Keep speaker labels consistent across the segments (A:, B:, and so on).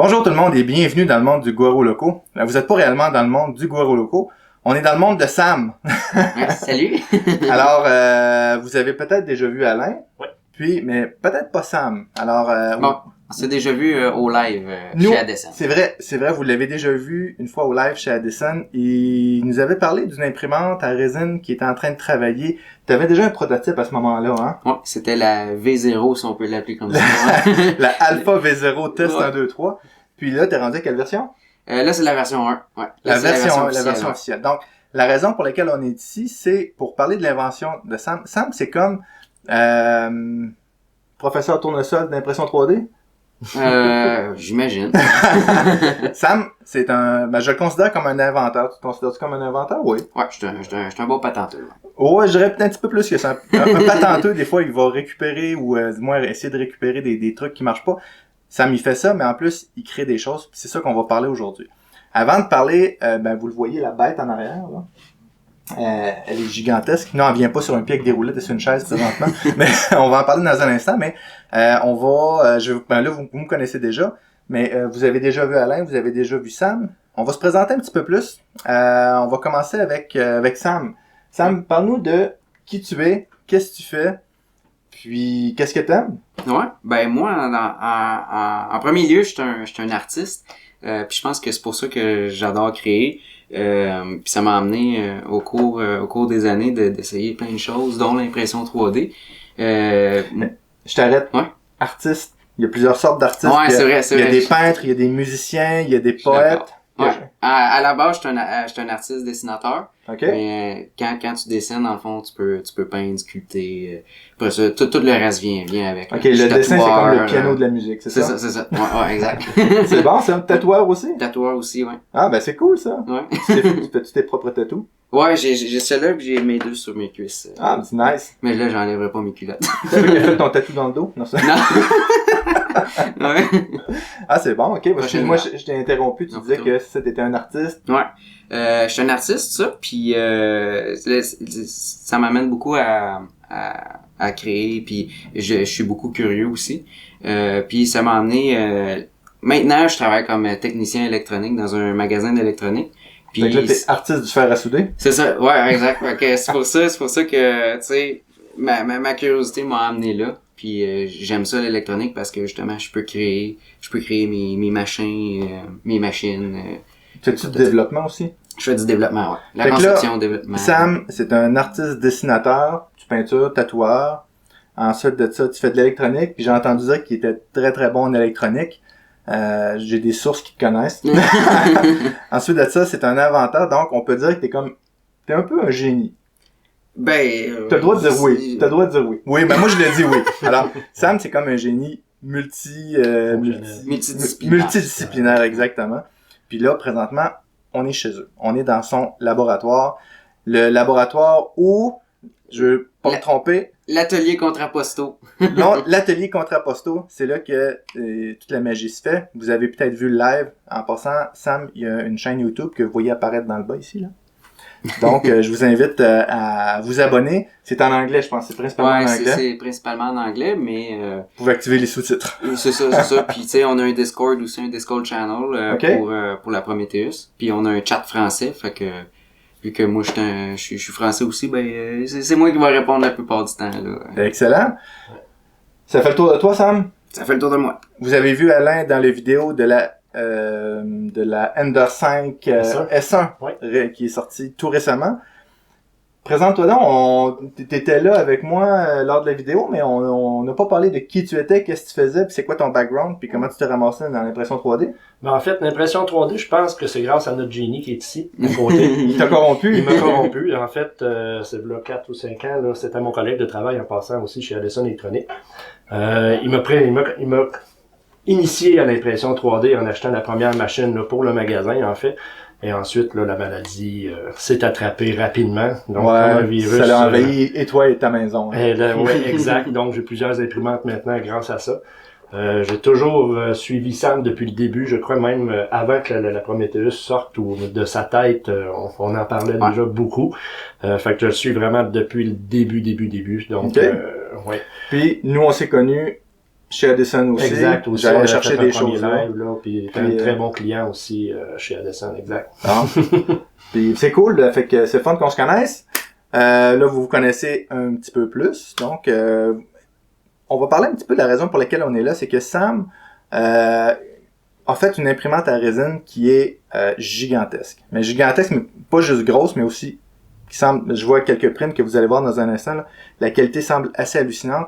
A: Bonjour tout le monde et bienvenue dans le monde du Guaro Loco. Vous n'êtes pas réellement dans le monde du Guaro Loco, on est dans le monde de Sam.
B: Ouais, salut!
A: Alors, vous avez peut-être déjà vu Alain,
C: Oui.
A: mais peut-être pas Sam. Alors,
B: Bon, on s'est déjà vu au live
A: nous,
B: chez Addison.
A: c'est vrai, vous l'avez déjà vu une fois au live chez Addison. Il nous avait parlé d'une imprimante à résine qui était en train de travailler. Tu avais déjà un prototype à ce moment-là, hein?
B: Ouais, c'était la V0 si on peut l'appeler comme ça.
A: La Alpha V0 Test
B: Ouais.
A: 1, 2, 3. Puis là, t'es rendu à quelle version?
B: Là, c'est la version 1. Ouais. Là,
A: La
B: c'est
A: version
B: officielle.
A: officielle. Donc, la raison pour laquelle on est ici, c'est pour parler de l'invention de Sam. Sam, c'est comme professeur tournesol d'impression 3D.
B: J'imagine.
A: Sam, c'est je le considère comme un inventeur. Tu te considères comme un inventeur? Oui.
B: Ouais, je suis un bon patenteux.
A: Ouais, je dirais peut-être un petit peu plus que ça. Un patenteux, des fois, il va récupérer ou du moins essayer de récupérer des trucs qui marchent pas. Sam, il fait ça, mais en plus, il crée des choses. Puis c'est ça qu'on va parler aujourd'hui. Avant de parler, vous le voyez, la bête en arrière, là. Elle est gigantesque. Non, elle vient pas sur un pied avec des roulettes et sur une chaise présentement. Mais on va en parler dans un instant. Mais on va, là vous me connaissez déjà. Mais vous avez déjà vu Alain, vous avez déjà vu Sam. On va se présenter un petit peu plus. On va commencer avec Sam. Sam, parle-nous de qui tu es, qu'est-ce que tu fais, puis qu'est-ce que t'aimes.
B: Ouais, ben moi, en premier lieu, je suis un artiste. Puis je pense que c'est pour ça que j'adore créer. Puis ça m'a amené au cours des années d'essayer plein de choses, dont l'impression 3D.
A: Je t'arrête.
B: Ouais.
A: Artiste. Il y a plusieurs sortes d'artistes.
B: Ouais, c'est vrai.
A: Il y a des peintres, il y a des musiciens, il y a des poètes.
B: Ouais. À la base, je suis un artiste dessinateur.
A: OK.
B: Mais quand tu dessines, dans le fond, tu peux peindre, sculpter. Après ça, tout le reste vient avec.
A: OK, le dessin, c'est comme le piano de la musique, c'est ça?
B: C'est ça. Ouais, exact.
A: C'est bon, c'est un tatoueur aussi?
B: Tatoueur aussi, ouais.
A: Ah, ben c'est cool, ça.
B: Ouais.
A: Tu fais-tu tes propres tatous?
B: Ouais, j'ai celui-là pis j'ai mes deux sur mes cuisses.
A: Ah, c'est nice.
B: Mais là, j'enlèverai pas mes culottes.
A: C'est vrai qu'il a fait ton tatou dans le dos? Non, ça.
B: Non. Ouais.
A: Ah, c'est bon, ok. Parce que moi, je t'ai interrompu, tu
B: Non,
A: disais
B: plutôt.
A: que ça, t'étais un artiste.
B: Ouais. Je suis un artiste, ça, puis ça m'amène beaucoup à créer, puis je suis beaucoup curieux aussi. Puis ça m'a amené... maintenant, je travaille comme technicien électronique dans un magasin d'électronique. Puis
A: Fait que là, t'es artiste du fer à souder.
B: c'est ça, ouais, exact. Okay, c'est pour ça que, tu sais, ma curiosité m'a amené là. Puis j'aime ça l'électronique parce que justement, je peux créer mes machines.
A: Fais-tu du développement aussi?
B: Je fais du développement, ouais. La
A: Fait que
B: conception,
A: là,
B: développement.
A: Sam, c'est un artiste dessinateur, tu peintures, tatoueur. Ensuite de ça, tu fais de l'électronique. Puis j'ai entendu dire qu'il était très très bon en électronique. J'ai des sources qui te connaissent. Ensuite de ça, c'est un inventeur. Donc, on peut dire que t'es un peu un génie.
B: Ben,
A: T'as le droit de dire oui. T'as le droit de dire oui. Oui, ben moi je le dis oui. Alors, Sam, c'est comme un génie multidisciplinaire, exactement. Puis là, présentement, on est chez eux. On est dans son laboratoire. Le laboratoire où, je veux pas me tromper,
B: l'atelier Contraposto.
A: non, l'atelier Contraposto, c'est là que toute la magie se fait. Vous avez peut-être vu le live. En passant, Sam, il y a une chaîne YouTube que vous voyez apparaître dans le bas ici, là. Donc, je vous invite à vous abonner. C'est en anglais, je pense. C'est principalement en anglais.
B: C'est principalement en anglais, mais
A: Vous pouvez activer les sous-titres.
B: c'est ça. Puis tu sais, on a un Discord aussi, un Discord channel
A: Okay.
B: pour la Prometheus. Puis on a un chat français, fait que vu que moi je suis français aussi, ben c'est moi qui va répondre la plupart du temps là.
A: Excellent. Ça fait le tour de toi, Sam?
B: Ça fait le tour de moi.
A: Vous avez vu Alain dans les vidéos de la Ender 5 S1 qui est sortie tout récemment. Présente-toi donc, t'étais là avec moi lors de la vidéo, mais on n'a pas parlé de qui tu étais, qu'est-ce que tu faisais, puis c'est quoi ton background, puis comment tu t'es ramassé dans l'impression 3D.
C: Ben, en fait, l'impression 3D, je pense que c'est grâce à notre génie qui est ici, à côté.
A: Il t'a corrompu?
C: Il m'a corrompu. En fait, c'est là 4 ou 5 ans, là, c'était mon collègue de travail en passant aussi chez Addison Electronics. Il m'a initié à l'impression 3D en achetant la première machine là, pour le magasin, en fait. Et ensuite, là, la maladie s'est attrapée rapidement. Donc,
A: ouais,
C: un virus,
A: ça l'a envahi et toi et ta maison.
C: Oui, exact. Donc, j'ai plusieurs imprimantes maintenant grâce à ça. J'ai toujours suivi Sam depuis le début. Je crois même avant que la Prometheus sorte ou de sa tête, on en parlait déjà beaucoup. Fait que je le suis vraiment depuis le début. Donc,
A: okay.
C: Ouais.
A: Puis, nous, on s'est connus chez Addison aussi.
C: Exact, aussi.
A: J'allais
C: On a
A: chercher
C: fait un
A: des
C: premier
A: choses là.
C: live, là, puis t'es un très bon client aussi chez Addison, exact.
A: Ah. Puis c'est cool, là, fait que c'est fun qu'on se connaisse. Là, vous vous connaissez un petit peu plus. Donc, on va parler un petit peu de la raison pour laquelle on est là. C'est que Sam a fait une imprimante à résine qui est gigantesque. Mais gigantesque, mais pas juste grosse, mais aussi qui semble, je vois quelques prints que vous allez voir dans un instant, là, la qualité semble assez hallucinante.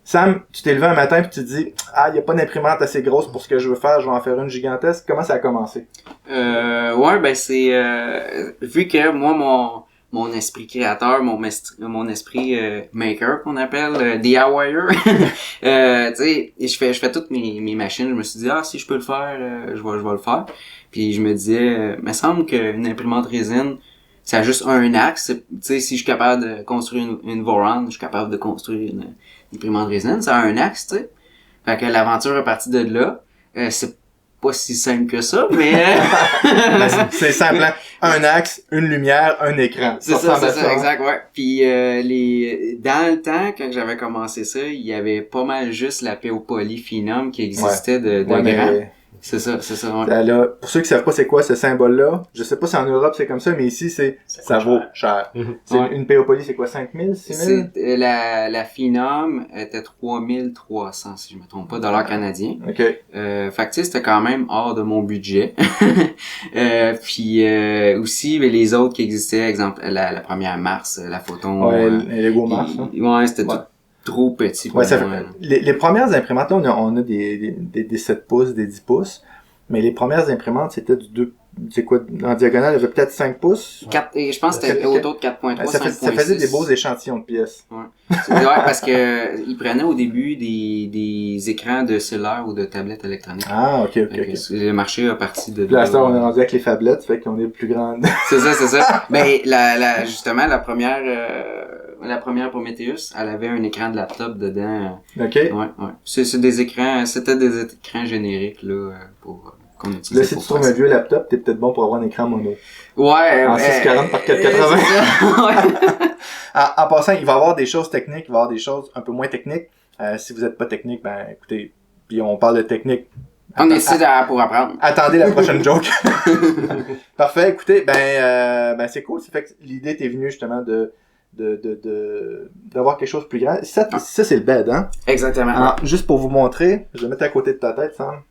A: Sam, tu t'es levé un matin et tu te dis « Ah, il n'y a pas d'imprimante assez grosse pour ce que je veux faire, je vais en faire une gigantesque. » Comment ça a commencé?
B: Ouais, ben c'est... vu que moi, mon esprit créateur, mon esprit maker qu'on appelle, DIYer, tu sais, je fais toutes mes machines. Je me suis dit, si je peux le faire, je vais le faire. Puis je me disais, me semble qu'une imprimante résine, ça a juste un axe. Tu sais, si je suis capable de construire une Voron, je suis capable de construire une imprimante résine. Ça a un axe, tu sais. Fait que l'aventure est partie de là. C'est pas si simple que ça, mais...
A: c'est simple, hein? Un axe, une lumière, un écran.
B: C'est ça, exact, ouais. Puis dans le temps, quand j'avais commencé ça, il y avait pas mal juste la PO Polyphenum qui existait de grand.
A: Mais...
B: C'est ça, ouais.
A: Là, pour ceux qui savent pas c'est quoi ce symbole-là, je sais pas si en Europe c'est comme ça, mais ici ça vaut cher. C'est une Péopoly, c'est quoi, 5000, 6000?
B: La Phenom était 3300, si je me trompe pas, dollars canadiens.
A: OK.
B: Fait que tu sais, c'était quand même hors de mon budget. Puis aussi, les autres qui existaient, exemple, la première Mars, la Photon.
A: Ouais, les Lego Mars.
B: Ouais, c'était tout trop petit.
A: Ouais, ça fait, les premières imprimantes, là, on a des 7 pouces, des 10 pouces, mais les premières imprimantes, c'était du 2, c'est quoi, en diagonale, il y avait peut-être 5 pouces.
B: 4, et je pense que c'était autour de 4.3, 5.6.
A: Ça faisait des beaux échantillons de pièces.
B: Ouais. Ouais, parce que ils prenaient au début des écrans de cellulaire ou de tablettes électroniques.
A: Ah, ok.
B: Le marché a parti de
A: là. Là, on est rendu avec les phablettes, fait qu'on est plus grande.
B: C'est ça. Ben, justement, la première Prometheus, elle avait un écran de laptop dedans.
A: OK.
B: Ouais. C'était des écrans génériques, là, pour, qu'on utilisait.
A: Là, si tu trouves un vieux laptop, t'es peut-être bon pour avoir un écran mono.
B: Ouais.
A: En 640 par 480.
B: Ouais.
A: en passant, il va y avoir des choses techniques, il va y avoir des choses un peu moins techniques. Si vous êtes pas technique, ben, écoutez, puis on parle de technique.
B: On est ici pour apprendre.
A: Attendez la prochaine joke. Parfait. Écoutez, ben c'est cool. Ça fait que l'idée t'est venue justement d'avoir quelque chose de plus grand. Ça c'est le bed, hein?
B: Exactement.
A: Alors, juste pour vous montrer, je vais mettre à côté de ta tête, Sam.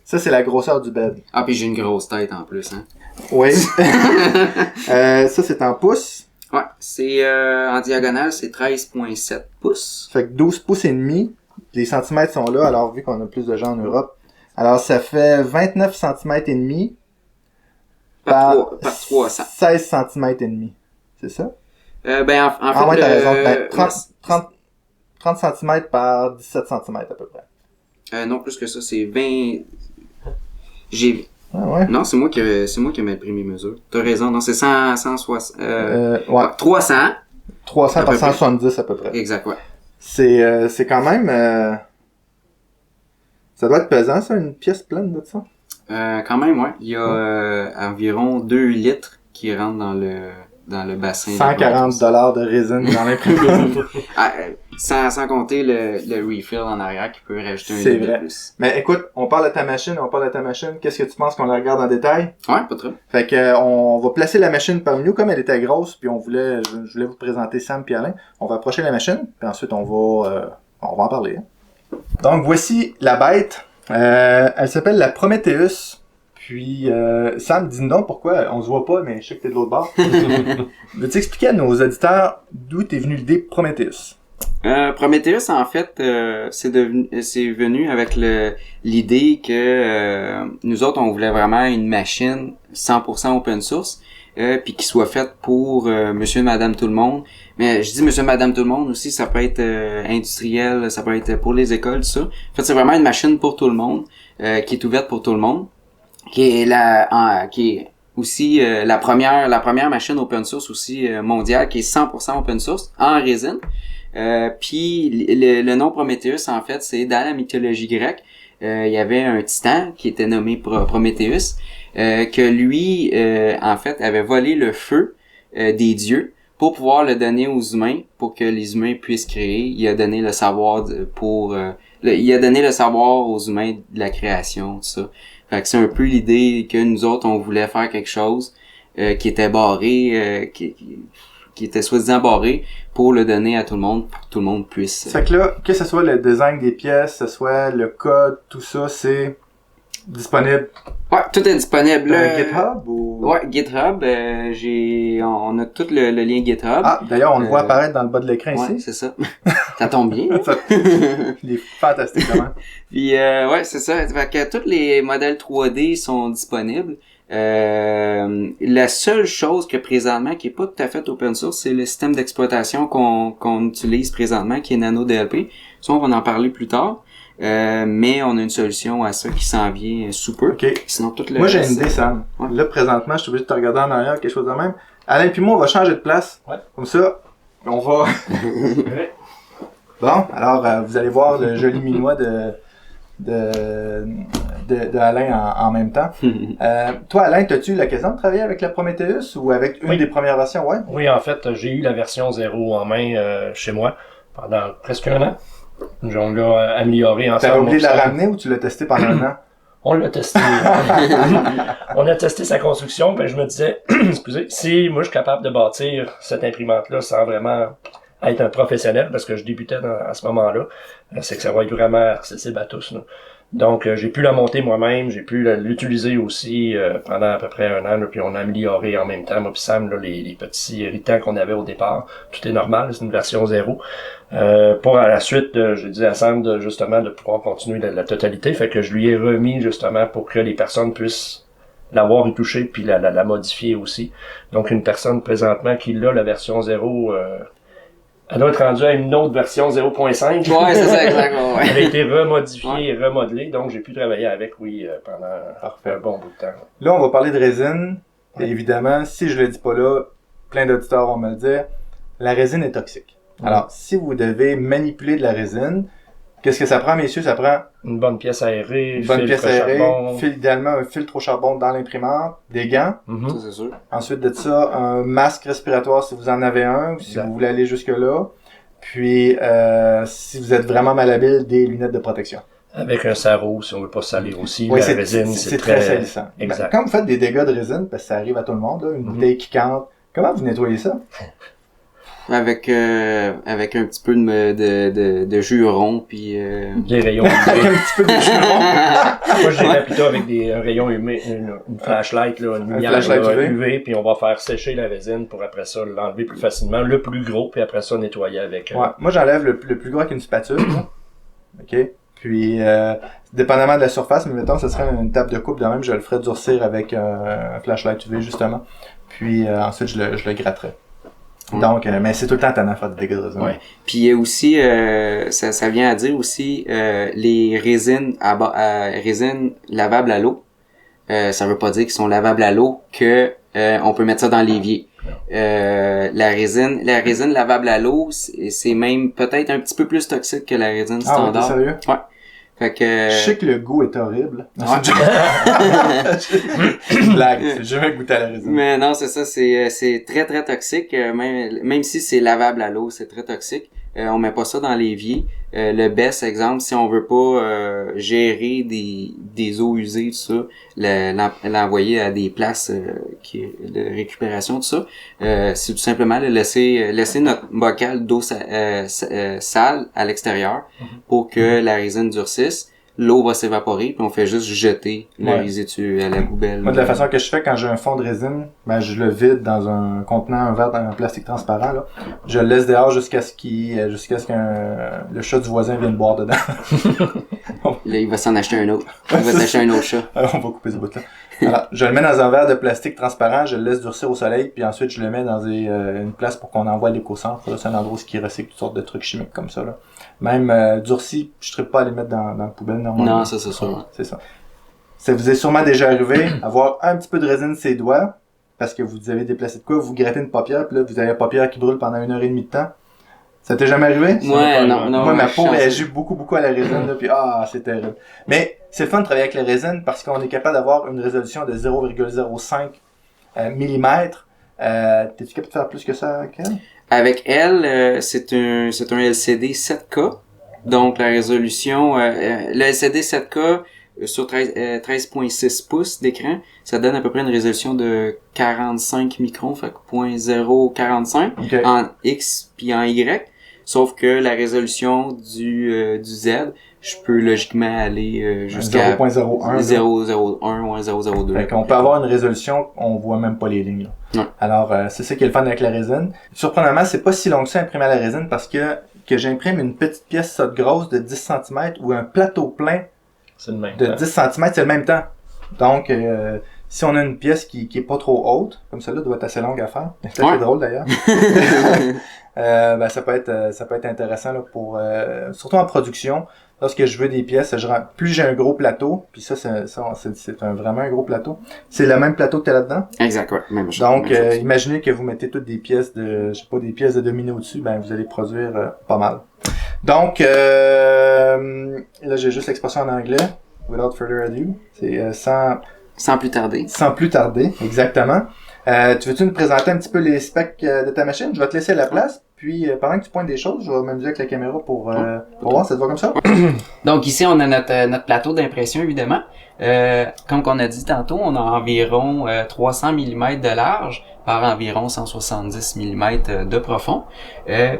A: Ça, c'est la grosseur du bed.
B: Ah, puis j'ai une grosse tête en plus, hein?
A: Oui. Ça, c'est en pouces.
B: Ouais, c'est en diagonale, c'est 13.7 pouces.
A: Fait que 12 pouces et demi. Les centimètres sont là, alors vu qu'on a plus de gens en Europe. Alors, ça fait 29 centimètres et demi
B: par 300.
A: 16 centimètres et demi. C'est ça?
B: Ben, en fait,
A: ouais, t'as raison. 30 cm par 17 cm à peu près.
B: Non, plus que ça, c'est 20...
A: Ah ouais?
B: Non, c'est moi qui ai mal pris mes mesures. T'as raison, non, c'est 160...
A: ouais.
B: 300.
A: 300 par 170 à peu près.
B: Exact, ouais.
A: C'est quand même... Ça doit être pesant, ça, une pièce pleine de ça?
B: Quand même, ouais. Il y a environ 2 litres qui rentrent dans le bassin.
A: 140 $ de résine dans l'imprimante.
B: sans compter le refill en arrière qui peut rajouter un litre de plus.
A: Mais écoute, on parle de ta machine. Qu'est-ce que tu penses qu'on la regarde en détail?
B: Ouais, pas trop.
A: Fait que on va placer la machine parmi nous comme elle était grosse, puis je voulais vous présenter Sam et Alain. On va approcher la machine, puis ensuite on va en parler. Hein. Donc voici la bête. Elle s'appelle la Prometheus. Puis, Sam, dis-nous donc pourquoi on se voit pas, mais je sais que t'es de l'autre bord. Veux-tu expliquer à nos auditeurs d'où t'es venu l'idée Prometheus?
B: Prometheus, en fait, c'est venu avec l'idée que nous autres, on voulait vraiment une machine 100% open source, puis qui soit faite pour monsieur et madame tout le monde. Mais je dis monsieur et madame tout le monde aussi, ça peut être industriel, ça peut être pour les écoles, tout ça. En fait, c'est vraiment une machine pour tout le monde, qui est ouverte pour tout le monde. Qui est aussi la première machine open source aussi mondiale qui est 100% open source en résine. Puis le nom Prometheus, en fait, c'est dans la mythologie grecque. Il y avait un titan qui était nommé Prometheus, que lui, en fait, avait volé le feu des dieux pour pouvoir le donner aux humains, pour que les humains puissent créer, il a donné le savoir il a donné le savoir aux humains de la création, tout ça. Fait que c'est un peu l'idée que nous autres, on voulait faire quelque chose qui était barré, qui était soi-disant barré, pour le donner à tout le monde, pour que tout le monde puisse...
A: Fait que là, que ce soit le design des pièces, que ce soit le code, tout ça, c'est disponible.
B: Ouais, tout est disponible.
A: Dans GitHub ou...
B: Ouais, GitHub, on a tout le lien GitHub.
A: Ah, d'ailleurs, on le voit apparaître dans le bas de l'écran
B: ouais,
A: ici.
B: c'est ça. Ça tombe bien.
A: Il est fantastique, vraiment.
B: Puis, ouais, c'est ça. Fait que tous les modèles 3D sont disponibles. La seule chose que présentement, qui est pas tout à fait open source, c'est le système d'exploitation qu'on utilise présentement, qui est NanoDLP. Ça, on va en parler plus tard. Mais on a une solution à ça qui s'en vient sous peu.
A: OK.
B: Sinon, tout le
A: Moi, j'ai
B: reste,
A: une idée, Sam.
B: Ouais.
A: Là, présentement, je suis obligé de te regarder en arrière, quelque chose de même. Alain puis moi, on va changer de place.
C: Ouais.
A: Comme ça, on va... Bon, alors, vous allez voir le joli minois de Alain en même temps. Toi, Alain, as-tu l'occasion de travailler avec la Prometheus ou avec une des premières versions? Ouais.
C: Oui, en fait, j'ai eu la version 0 en main chez moi pendant presque un an. On l'a amélioré ensemble.
A: T'avais oublié de la ramener ou tu l'as testé pendant un an?
C: On l'a testé. On a testé sa construction, puis je me disais, excusez, si moi je suis capable de bâtir cette imprimante-là sans vraiment être un professionnel, parce que je débutais à ce moment-là, c'est que ça va être vraiment accessible à tous. Là. Donc, j'ai pu la monter moi-même, j'ai pu l'utiliser aussi pendant à peu près un an, là, puis on a amélioré en même temps, moi puis Sam, là, les petits irritants qu'on avait au départ. Tout est normal, c'est une version 0. Pour à la suite, j'ai dit à Sam justement de pouvoir continuer la totalité, fait que je lui ai remis justement pour que les personnes puissent l'avoir y touché, puis la modifier aussi. Donc, une personne présentement qui a la version 0... elle doit être rendue à une autre version 0.5.
B: Ouais, c'est ça, exactement. Ouais.
C: Elle a été remodifiée et remodelée, donc j'ai pu travailler avec, pendant un bon bout de temps.
A: Là, on va parler de résine. Et évidemment, si je le dis pas là, plein d'auditeurs vont me le dire, la résine est toxique. Alors, si vous devez manipuler de la résine, qu'est-ce que ça prend, messieurs? Ça prend
C: une bonne pièce aérée,
A: une bonne pièce aérée,
C: charbon.
A: idéalement un filtre au charbon dans l'imprimante, des gants.
B: Ça, c'est sûr.
A: Ensuite de ça, un masque respiratoire si vous en avez un, ou si vous voulez aller jusque-là. Puis, si vous êtes vraiment malhabile, des lunettes de protection.
C: Avec un sarrau, si on veut pas salir aussi.
A: Oui,
C: la résine, c'est
A: très salissant.
C: Exact.
A: Quand vous faites des dégâts de résine, parce que ça arrive à tout le monde, là, une bouteille qui cante, comment vous nettoyez ça?
B: Avec un petit peu de jus rond, puis...
C: Des rayons
A: Avec un petit peu de juron.
C: Moi, je dirais plutôt avec un rayon UV, une flashlight, là, une lumière
A: flashlight
C: là,
A: UV.
C: UV, puis on va faire sécher la résine pour après ça l'enlever plus facilement, le plus gros, puis après ça nettoyer avec...
A: Ouais, moi j'enlève le plus gros avec une spatule. Là. OK? Puis, dépendamment de la surface, mais mettons, ce serait une table de coupe de même, je le ferais durcir avec un flashlight UV, justement. Puis, ensuite, je le gratterais. Donc, mais c'est tout le temps tannant de faire des dégâts de résine.
B: Ouais. Puis il y a aussi, ça vient à dire aussi, les résines résines lavables à l'eau. Ça veut pas dire qu'ils sont lavables à l'eau que on peut mettre ça dans l'évier. La résine lavable à l'eau, c'est même peut-être un petit peu plus toxique que la résine standard.
A: Ah, t'es sérieux?
B: Ouais. Fait que...
A: Je sais que le goût est horrible.
B: Ouais.
A: Blague, j'ai jamais goûté à la résine.
B: Mais non, c'est ça, c'est très très toxique. Même si c'est lavable à l'eau, c'est très toxique. On met pas ça dans l'évier. Le best exemple, si on veut pas gérer des eaux usées, tout ça, l'envoyer à des places de récupération, tout ça, c'est tout simplement laisser notre bocal d'eau sale à l'extérieur pour que la résine durcisse. L'eau va s'évaporer, puis on fait juste jeter le résidu à la poubelle.
A: Moi, de la façon que je fais quand j'ai un fond de résine, ben, je le vide dans un contenant, un verre, dans un plastique transparent, là. Je le laisse dehors jusqu'à ce que le chat du voisin vienne boire dedans.
B: Là, il va s'en acheter un autre. Il va s'acheter un autre chat.
A: Alors, on va couper ce bout-là. Alors, je le mets dans un verre de plastique transparent, je le laisse durcir au soleil, puis ensuite, je le mets dans une place pour qu'on envoie à l'éco-centre. C'est un endroit qui recycle toutes sortes de trucs chimiques comme ça, là. Même durci, je ne pas à les mettre dans la poubelle normalement.
B: Non, ça c'est sûr.
A: C'est ça. Ça vous est sûrement déjà arrivé, avoir un petit peu de résine sur ses doigts, parce que vous avez déplacé de quoi, vous grattez une paupière, puis là, vous avez la paupière qui brûle pendant 1h30 de temps. Ça t'est jamais arrivé?
B: Ouais, non.
A: Moi, ma peau réagit beaucoup à la résine, là, puis c'est terrible. Mais c'est le fun de travailler avec la résine parce qu'on est capable d'avoir une résolution de 0,05 mm T'es-tu capable de faire plus que ça, Ken?
B: Avec elle, c'est un LCD 7K. Donc la résolution, le LCD 7K sur 13.6 pouces d'écran, ça donne à peu près une résolution de 45 microns, fait que 0.045
A: Okay.
B: en X puis en Y. Sauf que la résolution du Z, je peux logiquement aller jusqu'à
A: 0.01.
B: 0.01 ou 0.02.
A: Fait qu'on peut avoir une résolution, on voit même pas les lignes. Là.
B: Ouais.
A: Alors, c'est ça qui est le fun avec la résine. Surprenamment, c'est pas si long que ça imprimer à la résine parce que j'imprime une petite pièce ça de grosse de 10 cm ou un plateau plein
C: C'est le même
A: de
C: temps.
A: 10 cm, c'est le même temps. Donc, si on a une pièce qui est pas trop haute, comme celle-là doit être assez longue à faire. C'est assez drôle d'ailleurs. Ben, ça peut être intéressant là, pour surtout en production. Lorsque je veux des pièces, plus j'ai un gros plateau, puis ça c'est vraiment un gros plateau. C'est le même plateau que t'as là-dedans.
B: Exact, ouais, même chose.
A: Donc
B: même chose.
A: imaginez que vous mettez toutes des pièces de, je sais pas, des pièces de domino dessus, ben vous allez produire pas mal. Donc là j'ai juste l'expression en anglais. Without further ado, c'est
B: Sans plus tarder.
A: sans plus tarder, exactement. Tu veux-tu nous présenter un petit peu les specs de ta machine? Je vais te laisser la place. Puis, pendant que tu pointes des choses, je vais m'amuser avec la caméra pour voir. Ça te va comme ça?
B: Donc ici, on a notre plateau d'impression, évidemment. Comme on a dit tantôt, on a environ 300 mm de large par environ 170 mm de profond.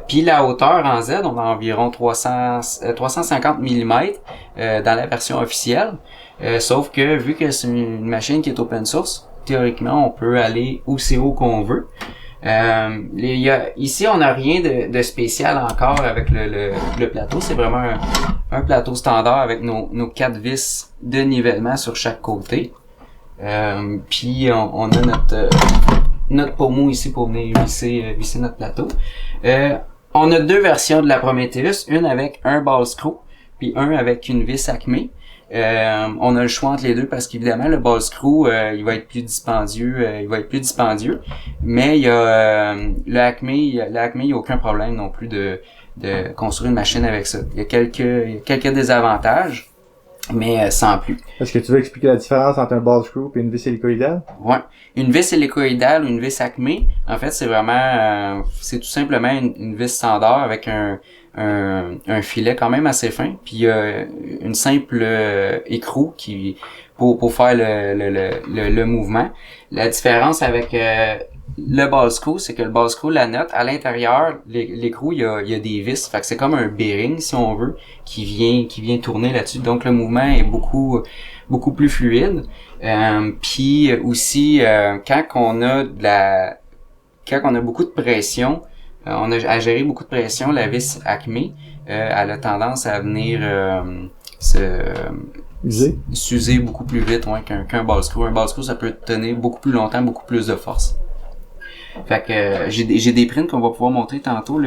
B: Puis la hauteur en Z, on a environ 350 mm dans la version officielle. Sauf que vu que c'est une machine qui est open source, théoriquement, on peut aller aussi haut qu'on veut. Ici, on n'a rien de spécial encore avec le plateau. C'est vraiment un plateau standard avec nos 4 vis de nivellement sur chaque côté. Puis on a notre pommeau ici pour venir visser notre plateau. On a 2 versions de la Prometheus, une avec un ball screw, puis un avec une vis Acme. On a le choix entre les deux parce qu'évidemment le ball screw il va être plus dispendieux, mais il y a le Acme, il y a aucun problème non plus de construire une machine avec ça. Il y a quelques désavantages, mais sans plus.
A: Est-ce que tu veux expliquer la différence entre un ball screw et une vis hélicoïdale?
B: Ouais, une vis hélicoïdale ou une vis Acme, en fait c'est vraiment c'est tout simplement une vis standard avec un filet quand même assez fin, puis une simple écrou qui pour faire le mouvement. La différence avec le ball screw, c'est que le ball screw, la note à l'intérieur, l'écrou, il y a des vis, fait que c'est comme un bearing si on veut qui vient tourner là-dessus. Donc le mouvement est beaucoup plus fluide. Puis aussi quand on a beaucoup de pression, on a à gérer beaucoup de pression, la vis Acme, elle a tendance à venir s'user beaucoup plus vite qu'un ball screw. Un ball screw, ça peut tenir beaucoup plus longtemps, beaucoup plus de force. Fait que j'ai des prints qu'on va pouvoir montrer tantôt.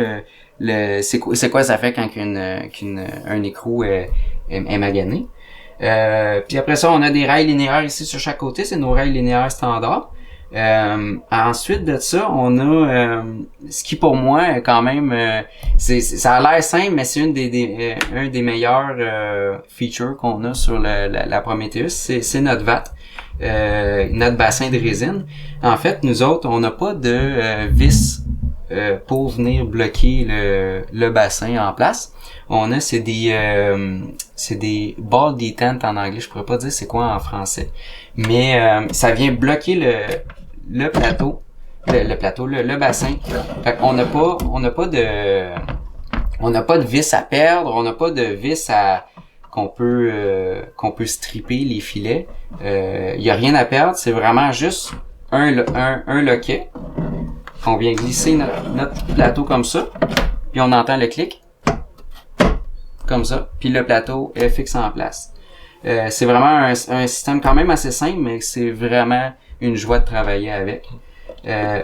B: C'est quoi ça fait quand un écrou est magané. Puis après ça, on a des rails linéaires ici sur chaque côté, c'est nos rails linéaires standards. Ensuite de ça, on a ce qui pour moi est quand même ça a l'air simple, mais c'est un des meilleurs features qu'on a sur la Prometheus, c'est notre vat, notre bassin de résine. En fait, nous autres, on n'a pas de vis pour venir bloquer le bassin en place. On a c'est des ball detent en anglais, je pourrais pas dire c'est quoi en français, mais ça vient bloquer le bassin. Fait qu'on n'a pas de vis à perdre, on n'a pas de vis qu'on peut stripper les filets. Y a rien à perdre, c'est vraiment juste un loquet. On vient glisser notre plateau comme ça, puis on entend le clic comme ça, puis le plateau est fixe en place. C'est vraiment un système quand même assez simple, mais c'est vraiment une joie de travailler avec.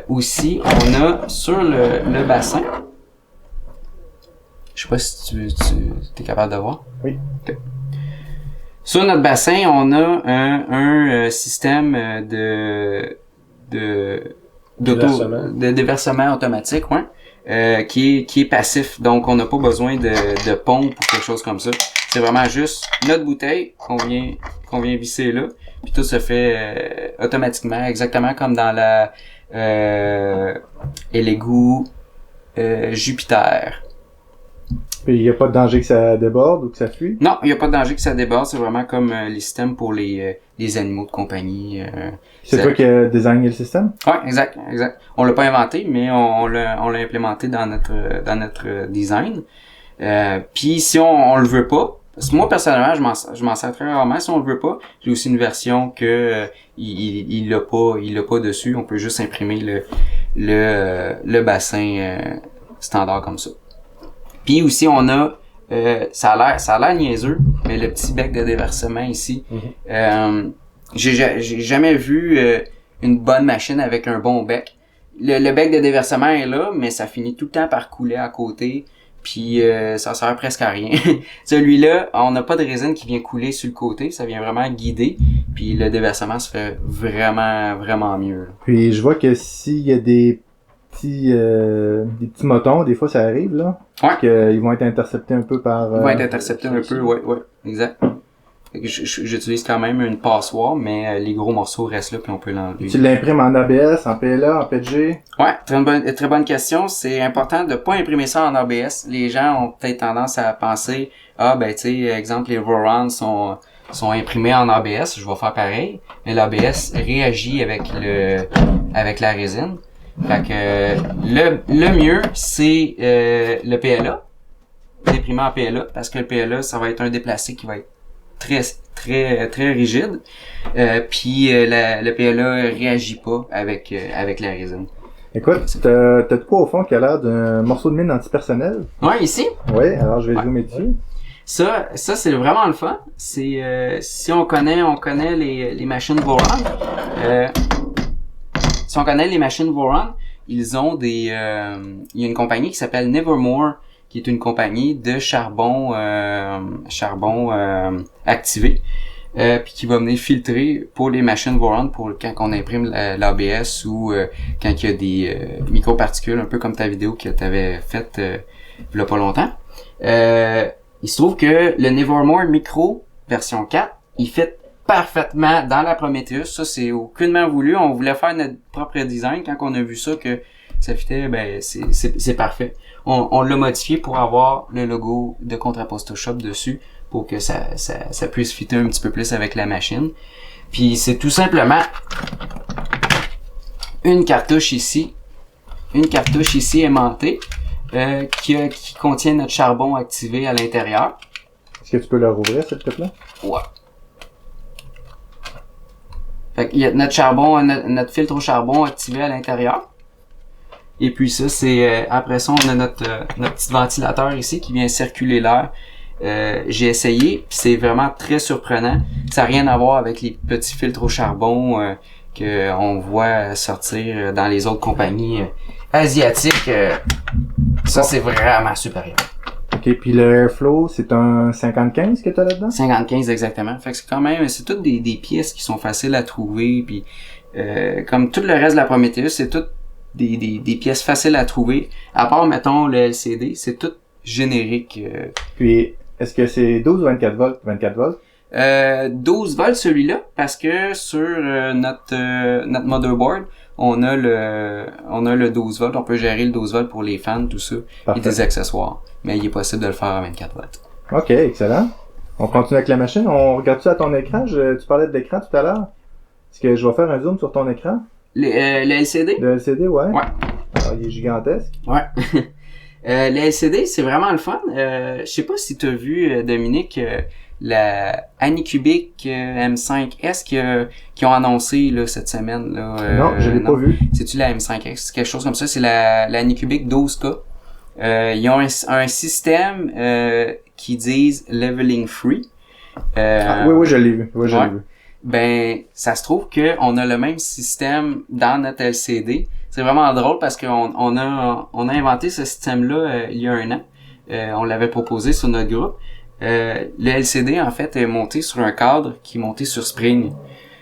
B: Aussi, on a sur le bassin, je sais pas si tu es capable de voir.
A: Oui.
B: Okay. Sur notre bassin, on a un système de déversement automatique, ouais, qui est passif. Donc, on n'a pas besoin de pompe ou quelque chose comme ça. C'est vraiment juste notre bouteille qu'on vient visser là, puis tout se fait automatiquement, exactement comme dans et l'égout Jupiter.
A: Puis il n'y a pas de danger que ça déborde ou que ça fuit?
B: Non, il n'y a pas de danger que ça déborde. C'est vraiment comme les systèmes pour les animaux de compagnie.
A: C'est toi qui as designé le système?
B: Ouais, exact. On l'a pas inventé, mais on l'a implémenté dans notre design. Puis si on le veut pas, parce que moi personnellement, je m'en sers très rarement. Si on le veut pas, j'ai aussi une version que il l'a pas dessus. On peut juste imprimer le bassin standard comme ça. Puis aussi on a ça a l'air niaiseux, mais le petit bec de déversement ici. J'ai jamais vu une bonne machine avec un bon bec. Le bec de déversement est là, mais ça finit tout le temps par couler à côté. Puis ça sert presque à rien. Celui-là, on n'a pas de résine qui vient couler sur le côté, ça vient vraiment guider. Puis le déversement se fait vraiment mieux. Là.
A: Puis je vois que s'il y a des petits motons, des fois ça arrive là.
B: Ouais.
A: Qu'ils vont être interceptés un peu par.
B: Ils vont être interceptés un peu, ouais, exact. J'utilise quand même une passoire, mais les gros morceaux restent là puis on peut l'enlever.
A: Tu l'imprimes en ABS, en PLA, en PETG?
B: Ouais, très bonne question. C'est important de pas imprimer ça en ABS. Les gens ont peut-être tendance à penser, tu sais, exemple, les Voron sont imprimés en ABS, je vais faire pareil. Mais l'ABS réagit avec la résine. Fait que, le mieux, c'est, le PLA. D'imprimer en PLA, parce que le PLA, ça va être un déplacé qui va être très rigide. Puis le PLA réagit pas avec la résine.
A: Écoute, t'as de quoi au fond qui a l'air d'un morceau de mine antipersonnel?
B: Ouais, ici.
A: Oui, alors je vais zoomer dessus.
B: Ça c'est vraiment le fun. C'est si on connaît les machines Voron. Si on connaît les machines Voron, ils ont il y a une compagnie qui s'appelle Nevermore, qui est une compagnie de charbon activé, puis qui va venir filtrer pour les machines Voron pour quand on imprime l'ABS ou quand il y a des microparticules, un peu comme ta vidéo que tu avais faite il y a pas longtemps. Il se trouve que le Nevermore Micro version 4, il fit parfaitement dans la Prometheus. Ça, c'est aucunement voulu. On voulait faire notre propre design. Quand on a vu ça, que ça fitait, c'est parfait. On l'a modifié pour avoir le logo de Contraposto Shop dessus pour que ça puisse fitter un petit peu plus avec la machine. Puis c'est tout simplement une cartouche ici aimantée qui contient notre charbon activé à l'intérieur.
A: Est-ce que tu peux le rouvrir, s'il te plaît?
B: Ouais. Fait qu'il y a notre charbon, notre filtre au charbon activé à l'intérieur. Et puis ça, c'est après ça, on a notre petit ventilateur ici qui vient circuler l'air. J'ai essayé, puis c'est vraiment très surprenant. Ça n'a rien à voir avec les petits filtres au charbon que on voit sortir dans les autres compagnies asiatiques. Ça, c'est vraiment supérieur.
A: OK, puis le Airflow, c'est un 50-15 que tu as là-dedans?
B: 50-15 exactement. Fait que c'est quand même, c'est toutes des pièces qui sont faciles à trouver, puis comme tout le reste de la Prometheus, c'est toutes des pièces faciles à trouver. À part, mettons, le LCD, c'est tout générique.
A: Puis, est-ce que c'est 12 ou 24 volts? 24 volts?
B: 12 volts celui-là, parce que sur notre motherboard, on a le 12 volts. On peut gérer le 12 volts pour les fans, tout ça,
A: Parfait.
B: et des accessoires. Mais il est possible de le faire à 24 volts.
A: OK, excellent. On continue avec la machine. On regarde ça à ton écran. Tu parlais de l'écran tout à l'heure. Est-ce que je vais faire un zoom sur ton écran?
B: Le LCD?
A: Le LCD, ouais.
B: Ouais.
A: Alors, il est gigantesque.
B: Ouais. Le LCD, c'est vraiment le fun. Je sais pas si tu as vu, Dominique, la Anycubic M5S qui ont annoncé là, cette semaine. Là,
A: non, je l'ai pas vu.
B: C'est-tu la M5X? C'est quelque chose comme ça. C'est la Anycubic 12K. Ils ont un système qui disent Leveling Free.
A: Oui, je l'ai vu. Oui, je l'ai vu.
B: Ben, ça se trouve que on a le même système dans notre LCD. C'est vraiment drôle parce qu'on a inventé ce système-là il y a 1 an. On l'avait proposé sur notre groupe. Le LCD, en fait, est monté sur un cadre qui est monté sur spring.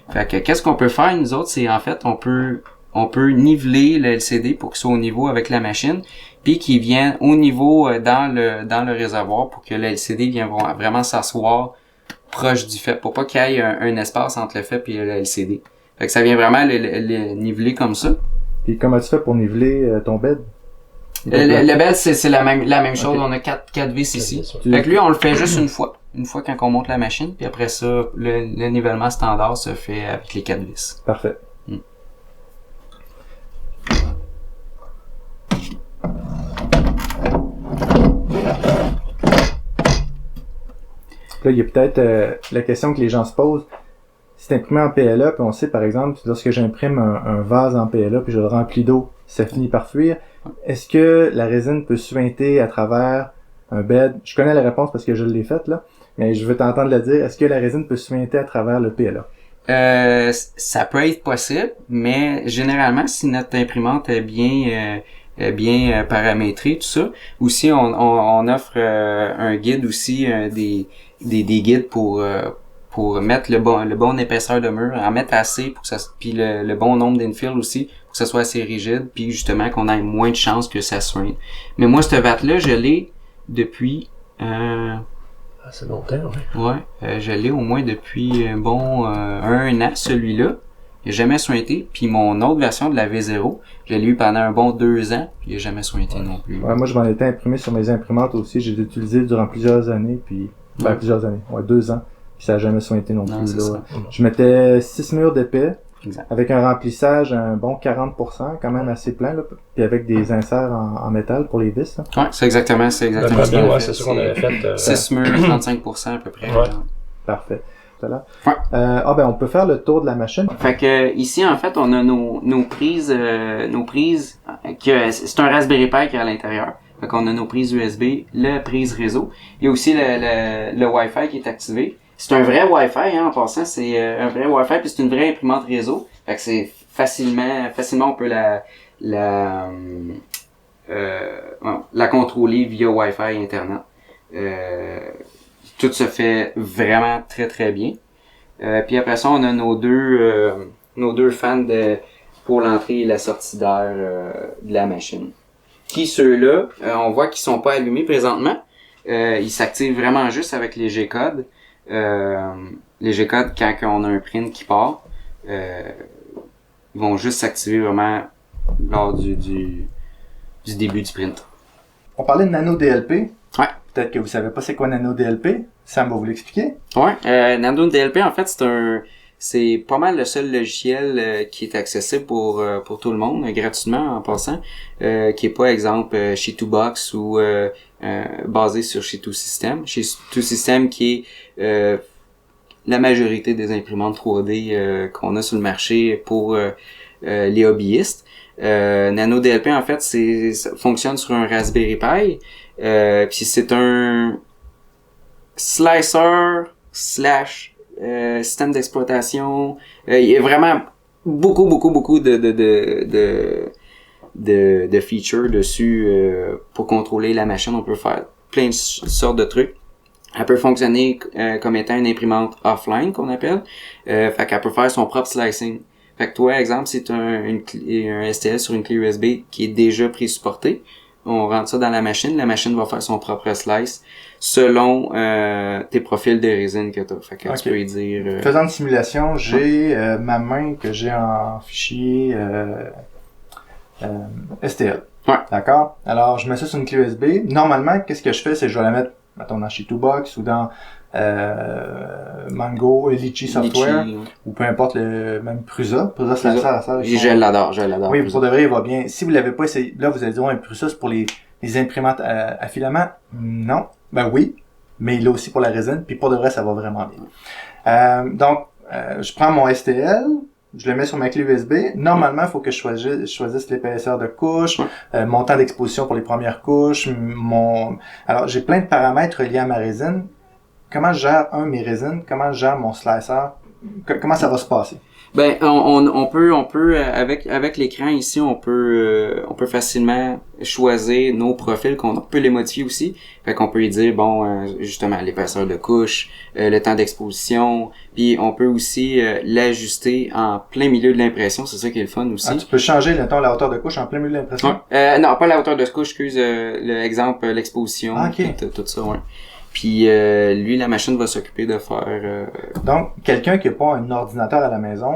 B: Fait que, qu'est-ce qu'on peut faire, nous autres, c'est, en fait, on peut niveler le LCD pour qu'il soit au niveau avec la machine, puis qu'il vienne au niveau dans le réservoir pour que le LCD vienne vraiment s'asseoir proche du FEP, pour pas qu'il y ait un espace entre le FEP et le LCD. Fait que ça vient vraiment le niveler comme ça.
A: Puis comment tu fais pour niveler ton bed?
B: Le bed, c'est la même chose. On a quatre vis ici. Fait que lui, on le fait juste une fois. Une fois quand on monte la machine. Puis après ça, le nivellement standard se fait avec les 4 vis.
A: Parfait. Là, il y a peut-être la question que les gens se posent. C'est imprimé en PLA, puis on sait, par exemple, lorsque j'imprime un vase en PLA, puis je le remplis d'eau, ça finit par fuir. Est-ce que la résine peut suinter à travers un bed? Je connais la réponse parce que je l'ai faite, là, mais je veux t'entendre la dire. Est-ce que la résine peut suinter à travers le PLA?
B: Ça peut être possible, mais généralement, si notre imprimante est bien paramétrée, tout ça, aussi, on offre un guide aussi, des guides pour mettre le bon épaisseur de mur, en mettre assez pour que ça, puis le bon nombre d'infill aussi pour que ça soit assez rigide, puis justement qu'on ait moins de chances que ça suinte. Mais moi, cette batte-là, je l'ai depuis
C: c'est longtemps, oui.
B: Ouais, je l'ai au moins depuis un an, celui-là. Il n'a jamais sointé. Puis mon autre version de la V0, je l'ai eu pendant un bon 2 ans, puis il n'a jamais sointé non plus.
A: Ouais, moi, je m'en étais imprimé sur mes imprimantes aussi. J'ai utilisé durant plusieurs années, puis... plusieurs années. 2 ans. Puis ça n'a jamais sointé non plus. Là. Je mettais 6 murs d'épais. Exact. Avec un remplissage, un bon 40%, quand même assez plein, là, puis avec des inserts en métal pour les vis. Là.
B: Ouais, c'est exactement ça.
C: C'est ça qu'on avait fait.
B: 6 murs, 35% à peu près.
A: Ouais. Parfait. Voilà. Ouais. On peut faire le tour de la machine.
B: Fait que ici, en fait, on a nos prises, c'est un Raspberry Pi qui est à l'intérieur. Fait qu'on a nos prises USB, la prise réseau. Il y a aussi le Wi-Fi qui est activé. C'est un vrai Wi-Fi, hein, en passant, c'est un vrai Wi-Fi, puis c'est une vraie imprimante réseau. Fait que c'est facilement on peut la contrôler via Wi-Fi Internet. Tout se fait vraiment très très bien. Puis après ça, on a nos deux fans pour l'entrée et la sortie d'air de la machine. Qui ceux-là, on voit qu'ils sont pas allumés présentement. Ils s'activent vraiment juste avec les G-codes. Les G-codes, quand on a un print qui part, ils vont juste s'activer vraiment lors du début du print.
A: On parlait de Nano DLP.
B: Ouais.
A: Peut-être que vous savez pas c'est quoi Nano DLP. Sam va vous l'expliquer.
B: Ouais. Nano DLP, en fait, c'est pas mal le seul logiciel qui est accessible pour tout le monde, gratuitement en passant, qui est pas exemple chez Toolbox ou basé sur chez ToolSystem. Chez ToolSystem qui est la majorité des imprimantes 3D qu'on a sur le marché pour les hobbyistes. Nano DLP en fait ça fonctionne sur un Raspberry Pi. Puis c'est un slicer / système d'exploitation. Il y a vraiment beaucoup de features dessus pour contrôler la machine. On peut faire plein de sortes de trucs. Elle peut fonctionner comme étant une imprimante offline qu'on appelle. Fait qu'elle peut faire son propre slicing. Fait que toi, exemple, si tu as un STL sur une clé USB qui est déjà pré-supportée, on rentre ça dans la machine va faire son propre slice selon tes profils de résine que tu as. Fait que tu peux lui dire...
A: Faisant une simulation, j'ai ma main que j'ai en fichier STL.
B: Ouais.
A: D'accord? Alors, je mets ça sur une clé USB. Normalement, qu'est-ce que je fais? C'est que je vais la mettre, mettons, dans chez Toolbox ou dans Mango, Litchi Software, ou peu importe, même Prusa. Prusa, ça sert à ça.
B: Je l'adore.
A: Oui, pour de vrai, il va bien. Si vous l'avez pas essayé, là, vous allez dire, Prusa, c'est pour les imprimantes à filament. Non. Ben oui. Mais il est aussi pour la résine, puis pour de vrai, ça va vraiment bien. Donc, je prends mon STL, je le mets sur ma clé USB. Normalement, il faut que je choisisse l'épaisseur de couche, mon temps d'exposition pour les premières couches, Alors, j'ai plein de paramètres liés à ma résine. Comment je gère mes résines? Comment je gère mon slicer? Comment ça va se passer?
B: Ben, on peut avec l'écran ici, on peut facilement choisir nos profils, qu'on peut les modifier aussi. Fait qu'on peut lui dire, justement, l'épaisseur de couche, le temps d'exposition, puis on peut aussi l'ajuster en plein milieu de l'impression, c'est ça qui est le fun aussi.
A: Tu peux changer, mettons, la hauteur de couche en plein milieu de l'impression?
B: Non, pas la hauteur de couche, excuse, l'exemple, l'exposition, tout ça, ouais. Puis lui, la machine va s'occuper de faire...
A: Donc, quelqu'un qui n'a pas un ordinateur à la maison,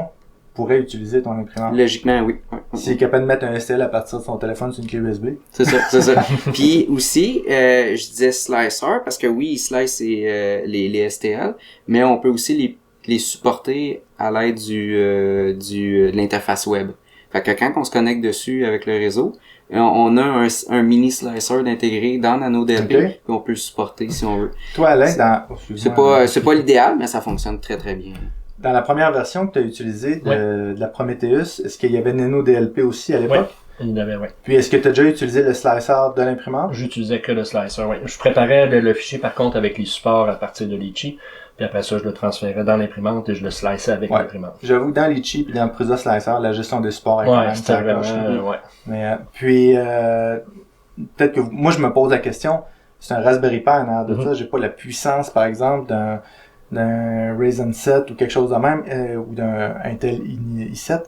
A: pourrait utiliser ton imprimante.
B: Logiquement, oui. Ouais.
A: S'il est capable de mettre un STL à partir de son téléphone sur une clé USB.
B: C'est ça. Puis aussi, je disais slicer parce que oui, il slice les STL, mais on peut aussi les supporter à l'aide de l'interface web. Fait que quand on se connecte dessus avec le réseau, on a un mini slicer d'intégrer dans NanoDLP, puis on peut le supporter si on veut.
A: Toi, Alain,
B: c'est pas l'idéal, mais ça fonctionne très très bien.
A: Dans la première version que tu as utilisée de la Prometheus, est-ce qu'il y avait NanoDLP aussi à l'époque?
C: Oui, il y avait, oui.
A: Puis est-ce que tu as déjà utilisé le slicer de l'imprimante?
C: J'utilisais que le slicer, oui. Je préparais le fichier par contre avec les supports à partir de Litchi. Puis après ça, je le transférais dans l'imprimante et je le sliceais avec l'imprimante.
A: J'avoue que dans Litchi puis dans Prusa Slicer, la gestion des supports est quand même
C: c'était vraiment,
A: Mais puis peut-être que moi je me pose la question, c'est un Raspberry Pi en arrière de ça, j'ai pas la puissance par exemple d'un Ryzen 7 ou quelque chose de même ou d'un Intel i7.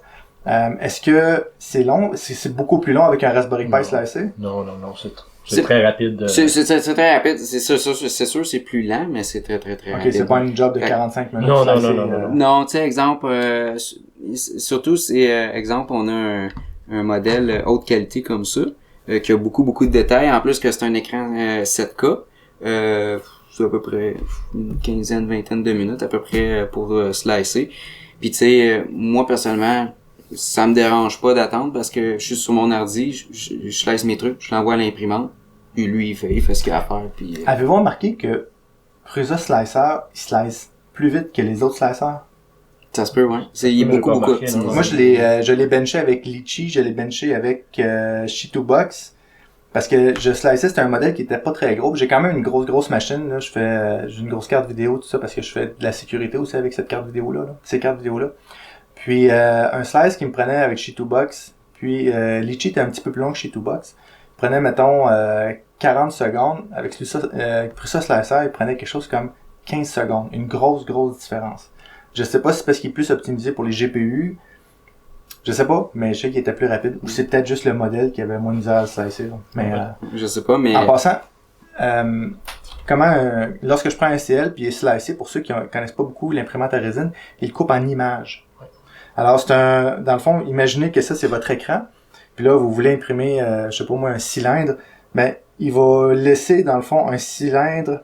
A: Est-ce que c'est long? C'est beaucoup plus long avec un Raspberry Pi slicé?
C: Non, c'est très rapide.
B: C'est très rapide. C'est sûr, c'est plus lent, mais c'est très rapide.
A: Ok, c'est pas une job de 45 minutes.
C: Non.
B: Non, tu sais, exemple, surtout, exemple, on a un modèle haute qualité comme ça, qui a beaucoup de détails. En plus que c'est un écran 7K. C'est à peu près une vingtaine de minutes à peu près pour slicer. Puis tu sais, moi personnellement, ça me dérange pas d'attendre parce que je suis sur mon ordi, je slice mes trucs, je l'envoie à l'imprimante, puis lui il fait ce qu'il a à faire. Puis
A: Avez-vous remarqué que Prusa Slicer, il slice plus vite que les autres slicers?
B: Ça se peut, ouais. Il est beaucoup optimisé.
A: Moi je l'ai benché avec Litchi, je l'ai benché avec Shitubox. Parce que je sliceais, c'était un modèle qui était pas très gros. J'ai quand même une grosse machine, là. J'ai une grosse carte vidéo, tout ça, parce que je fais de la sécurité aussi avec cette carte vidéo-là, ces cartes vidéo-là. Puis, un slice qui me prenait avec Shitubox. Puis, Litchi était un petit peu plus long que Shitubox. Il prenait, mettons, 40 secondes. Avec Prusa Slicer, il prenait quelque chose comme 15 secondes. Une grosse différence. Je sais pas si c'est parce qu'il est plus optimisé pour les GPU. Je sais pas, mais je sais qu'il était plus rapide. Ou c'est peut-être juste le modèle qui avait moins de misère à slicer. Mais,
B: je sais pas, mais...
A: En passant, lorsque je prends un STL puis il est slicé, pour ceux qui connaissent pas beaucoup l'imprimante à résine, il coupe en images. Alors dans le fond, imaginez que ça c'est votre écran. Puis là, vous voulez imprimer, je sais pas moi, un cylindre. Ben, il va laisser dans le fond un cylindre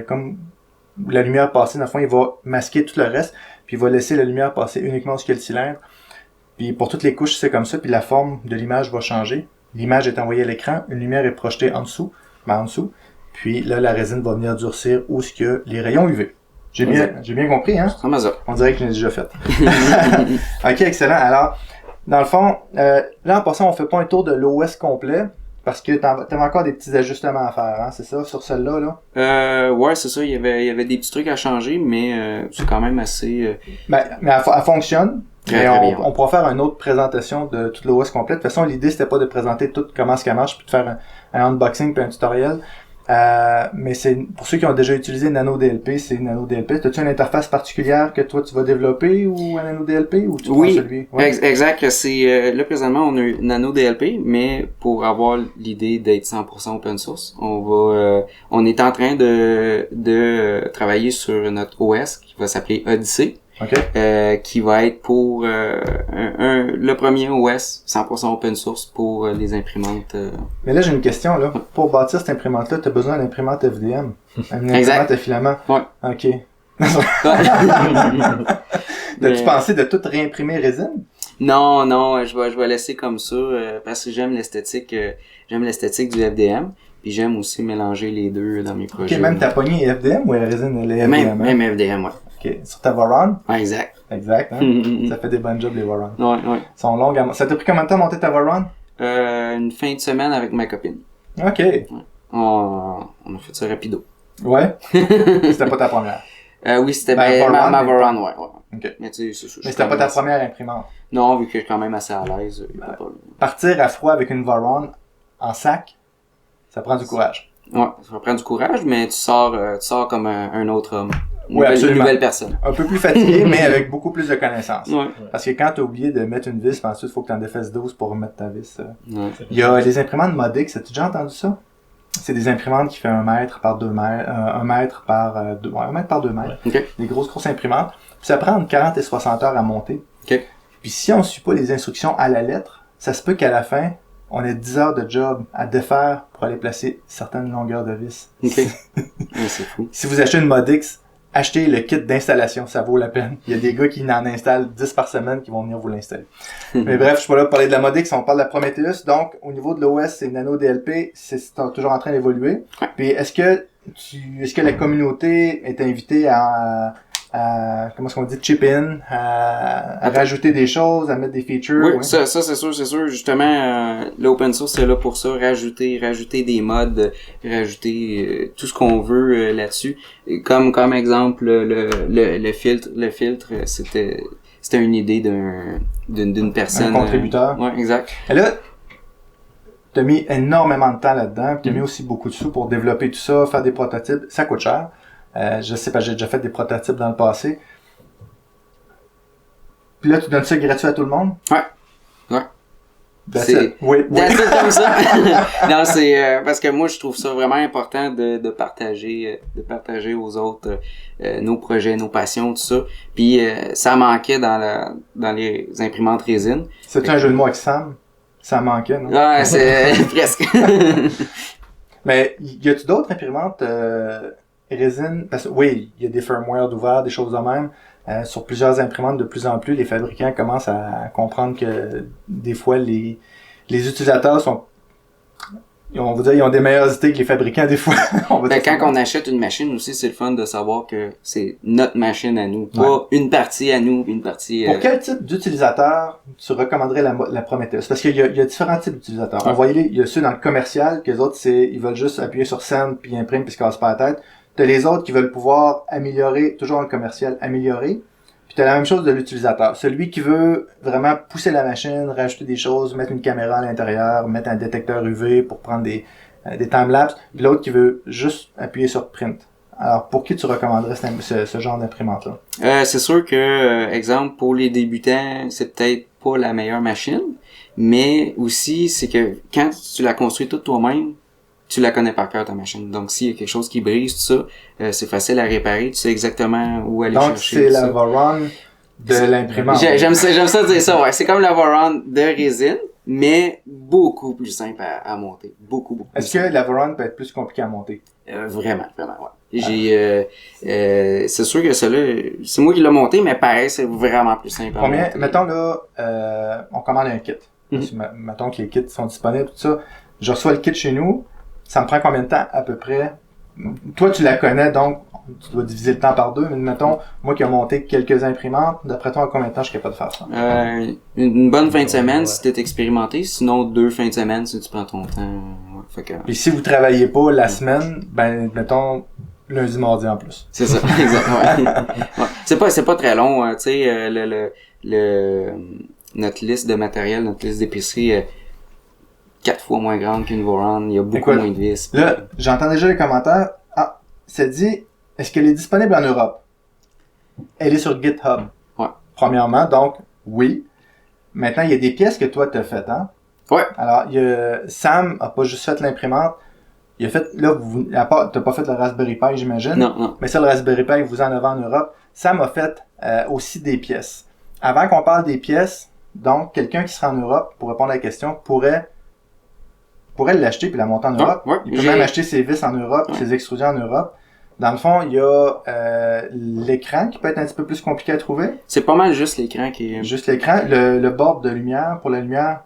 A: comme la lumière passer. Dans le fond, il va masquer tout le reste. Puis il va laisser la lumière passer uniquement sur le cylindre. Puis pour toutes les couches, c'est comme ça, puis la forme de l'image va changer. L'image est envoyée à l'écran, une lumière est projetée en dessous, puis là, la résine va venir durcir où est-ce que les rayons UV. J'ai bien compris, hein? On dirait que je l'ai déjà fait. Ok, excellent. Alors, dans le fond, là, en passant, on fait pas un tour de l'OS complet, parce que t'avais encore des petits ajustements à faire, hein? C'est ça, sur celle-là, là?
B: Ouais, c'est ça. Il y avait des petits trucs à changer, mais c'est quand même assez...
A: mais elle fonctionne. Mais on pourra faire une autre présentation de toute l'OS complète. De toute façon, l'idée, c'était pas de présenter tout comment ça marche, puis de faire un unboxing puis un tutoriel. Mais c'est pour ceux qui ont déjà utilisé NanoDLP, c'est NanoDLP. As-tu une interface particulière que toi, tu vas développer ou un NanoDLP ou tu prends celui?
B: Ouais. Exact. C'est là, présentement, on a un NanoDLP, mais pour avoir l'idée d'être 100% open source, on est en train de travailler sur notre OS qui va s'appeler Odyssey.
A: Okay.
B: Qui va être pour le premier OS 100% open source pour les imprimantes.
A: Mais là, j'ai une question. Là. Pour bâtir cette imprimante-là, tu as besoin d'une imprimante FDM. Une imprimante à filament.
B: Ouais.
A: OK. T'as-tu pensé de tout réimprimer résine?
B: Non, je vais laisser comme ça parce que j'aime l'esthétique du FDM. Puis j'aime aussi mélanger les deux dans mes projets.
A: OK, même ta poignée est FDM ou la résine elle est FDM?
B: Même FDM, ouais.
A: OK. Sur ta Voron?
B: Ouais, exact.
A: Exact, hein? Ça fait des bonnes jobs, les Voron.
B: Ouais.
A: Ils sont longues à... Ça t'a pris combien de temps à monter ta Voron?
B: Une fin de semaine avec ma copine.
A: OK.
B: Ouais. On a fait ça rapido.
A: Ouais? C'était pas ta première?
B: Oui, c'était ma Voron, ouais.
A: OK.
B: Mais tu sais,
A: mais c'était pas ta première imprimante?
B: Non, vu que je suis quand même assez à l'aise.
A: Partir à froid avec une Voron en sac, ça prend du courage.
B: Ouais, ça prend du courage, mais tu sors comme un autre homme.
A: Oui, absolument.
B: Une nouvelle personne.
A: Un peu plus fatigué, mais avec beaucoup plus de connaissances.
B: Ouais.
A: Parce que quand t'as oublié de mettre une vis, puis ensuite, il faut que t'en défasses 12 pour remettre ta vis.
B: Ouais.
A: Il y a les imprimantes Modix, as-tu déjà entendu ça? C'est des imprimantes qui font 1 mètre par 2 mètres, 1 mètre par 2 mètres.
B: Okay.
A: Des grosses imprimantes. Puis ça prend entre 40 et 60 heures à monter.
B: OK.
A: Puis si on suit pas les instructions à la lettre, ça se peut qu'à la fin, on ait 10 heures de job à défaire pour aller placer certaines longueurs de vis.
B: OK. Ouais, c'est fou.
A: Si vous achetez une Modix, achetez le kit d'installation, ça vaut la peine. Il y a des gars qui en installent 10 par semaine qui vont venir vous l'installer. Mais bref, je suis pas là pour parler de la Modix, on parle de la Prometheus. Donc, au niveau de l'OS, c'est Nano DLP, c'est toujours en train d'évoluer. Puis, est-ce que la communauté est invitée à comment est-ce qu'on dit, chip in, à rajouter des choses, à mettre des features?
B: Oui,
A: ouais.
B: ça c'est sûr. Justement, l'open source, c'est là pour ça. Rajouter des mods, rajouter tout ce qu'on veut là-dessus. Et comme exemple, le filtre, c'était une idée d'une personne.
A: Un contributeur.
B: Ouais, exact.
A: Et là, t'as mis énormément de temps là-dedans, puis t'as mis aussi beaucoup de sous pour développer tout ça, faire des prototypes. Ça coûte cher. Je sais pas, j'ai déjà fait des prototypes dans le passé. Puis là, tu donnes ça gratuit à tout le monde?
B: Ouais. C'est
A: oui.
B: comme ça. Non, c'est parce que moi je trouve ça vraiment important de partager aux autres nos projets, nos passions, tout ça. Puis ça manquait dans les imprimantes résine.
A: C'est un jeu de mots avec Sam? Ça manquait, non?
B: Ouais, c'est presque.
A: Mais y a-tu d'autres imprimantes résine? Parce que oui, il y a des firmware d'ouvert, des choses de même. Sur plusieurs imprimantes, de plus en plus, les fabricants commencent à comprendre que des fois, les utilisateurs sont, on va dire, ils ont des meilleures idées que les fabricants, des fois.
B: Quand on achète une machine aussi, c'est le fun de savoir que c'est notre machine à nous, pas une partie à nous, une partie...
A: Pour quel type d'utilisateur tu recommanderais la Prometheus? Parce qu'il y a différents types d'utilisateurs. On voit, il y a ceux dans le commercial, que les autres, ils veulent juste appuyer sur Send, puis ils impriment, puis ils se cassent pas la tête. T'as les autres qui veulent pouvoir améliorer, toujours dans le commercial, améliorer. Puis t'as la même chose de l'utilisateur. Celui qui veut vraiment pousser la machine, rajouter des choses, mettre une caméra à l'intérieur, mettre un détecteur UV pour prendre des timelapses. Puis l'autre qui veut juste appuyer sur Print. Alors, pour qui tu recommanderais ce genre d'imprimante-là?
B: C'est sûr que, exemple, pour les débutants, c'est peut-être pas la meilleure machine. Mais aussi, c'est que quand tu la construis toute toi-même, tu la connais par cœur ta machine. Donc s'il y a quelque chose qui brise, tout ça, c'est facile à réparer, tu sais exactement où aller chercher.
A: Donc c'est la Voron de l'imprimante.
B: J'aime ça dire ça, ouais. C'est comme la Voron de résine, mais beaucoup plus simple à monter. Beaucoup plus
A: Est-ce que la Voron peut être plus compliquée à monter?
B: Vraiment, ouais. C'est sûr que celle-là, c'est moi qui l'ai monté, mais pareil, c'est vraiment plus simple à monter.
A: Mettons là, on commande un kit. Mettons que les kits sont disponibles, tout ça. Je reçois le kit chez nous. Ça me prend combien de temps, à peu près? Toi, tu la connais, donc tu dois diviser le temps par deux. Mais mettons, moi qui ai monté quelques imprimantes, d'après toi, en combien de temps je suis capable de faire ça?
B: Une bonne fin de semaine si t'es expérimenté. Sinon, 2 fins de semaine si tu prends ton temps. Ouais, fait que...
A: Puis si vous travaillez pas la semaine, ben mettons lundi, mardi en plus.
B: C'est ça, exactement. Ouais. C'est pas très long. Tu sais, notre liste de matériel, notre liste d'épicerie... 4 fois moins grande qu'une Voron, il y a beaucoup moins de vis.
A: Là, j'entends déjà les commentaires. Ah, ça dit, est-ce qu'elle est disponible en Europe? Elle est sur GitHub.
B: Ouais.
A: Premièrement, donc, oui. Maintenant, il y a des pièces que toi, t'as faites, hein?
B: Ouais.
A: Alors, Sam a pas juste fait l'imprimante. Il a fait, là, t'as pas fait le Raspberry Pi, j'imagine.
B: Non.
A: Mais ça, le Raspberry Pi, vous en avez en Europe. Sam a fait aussi des pièces. Avant qu'on parle des pièces, donc, quelqu'un qui sera en Europe, pour répondre à la question, pourrait l'acheter puis la monter en Europe.
B: Ouais,
A: il peut même acheter ses vis en Europe, ses extrusions en Europe. Dans le fond, il y a l'écran qui peut être un petit peu plus compliqué à trouver.
B: C'est pas mal juste l'écran qui est...
A: Juste l'écran. Le board de lumière, pour la lumière,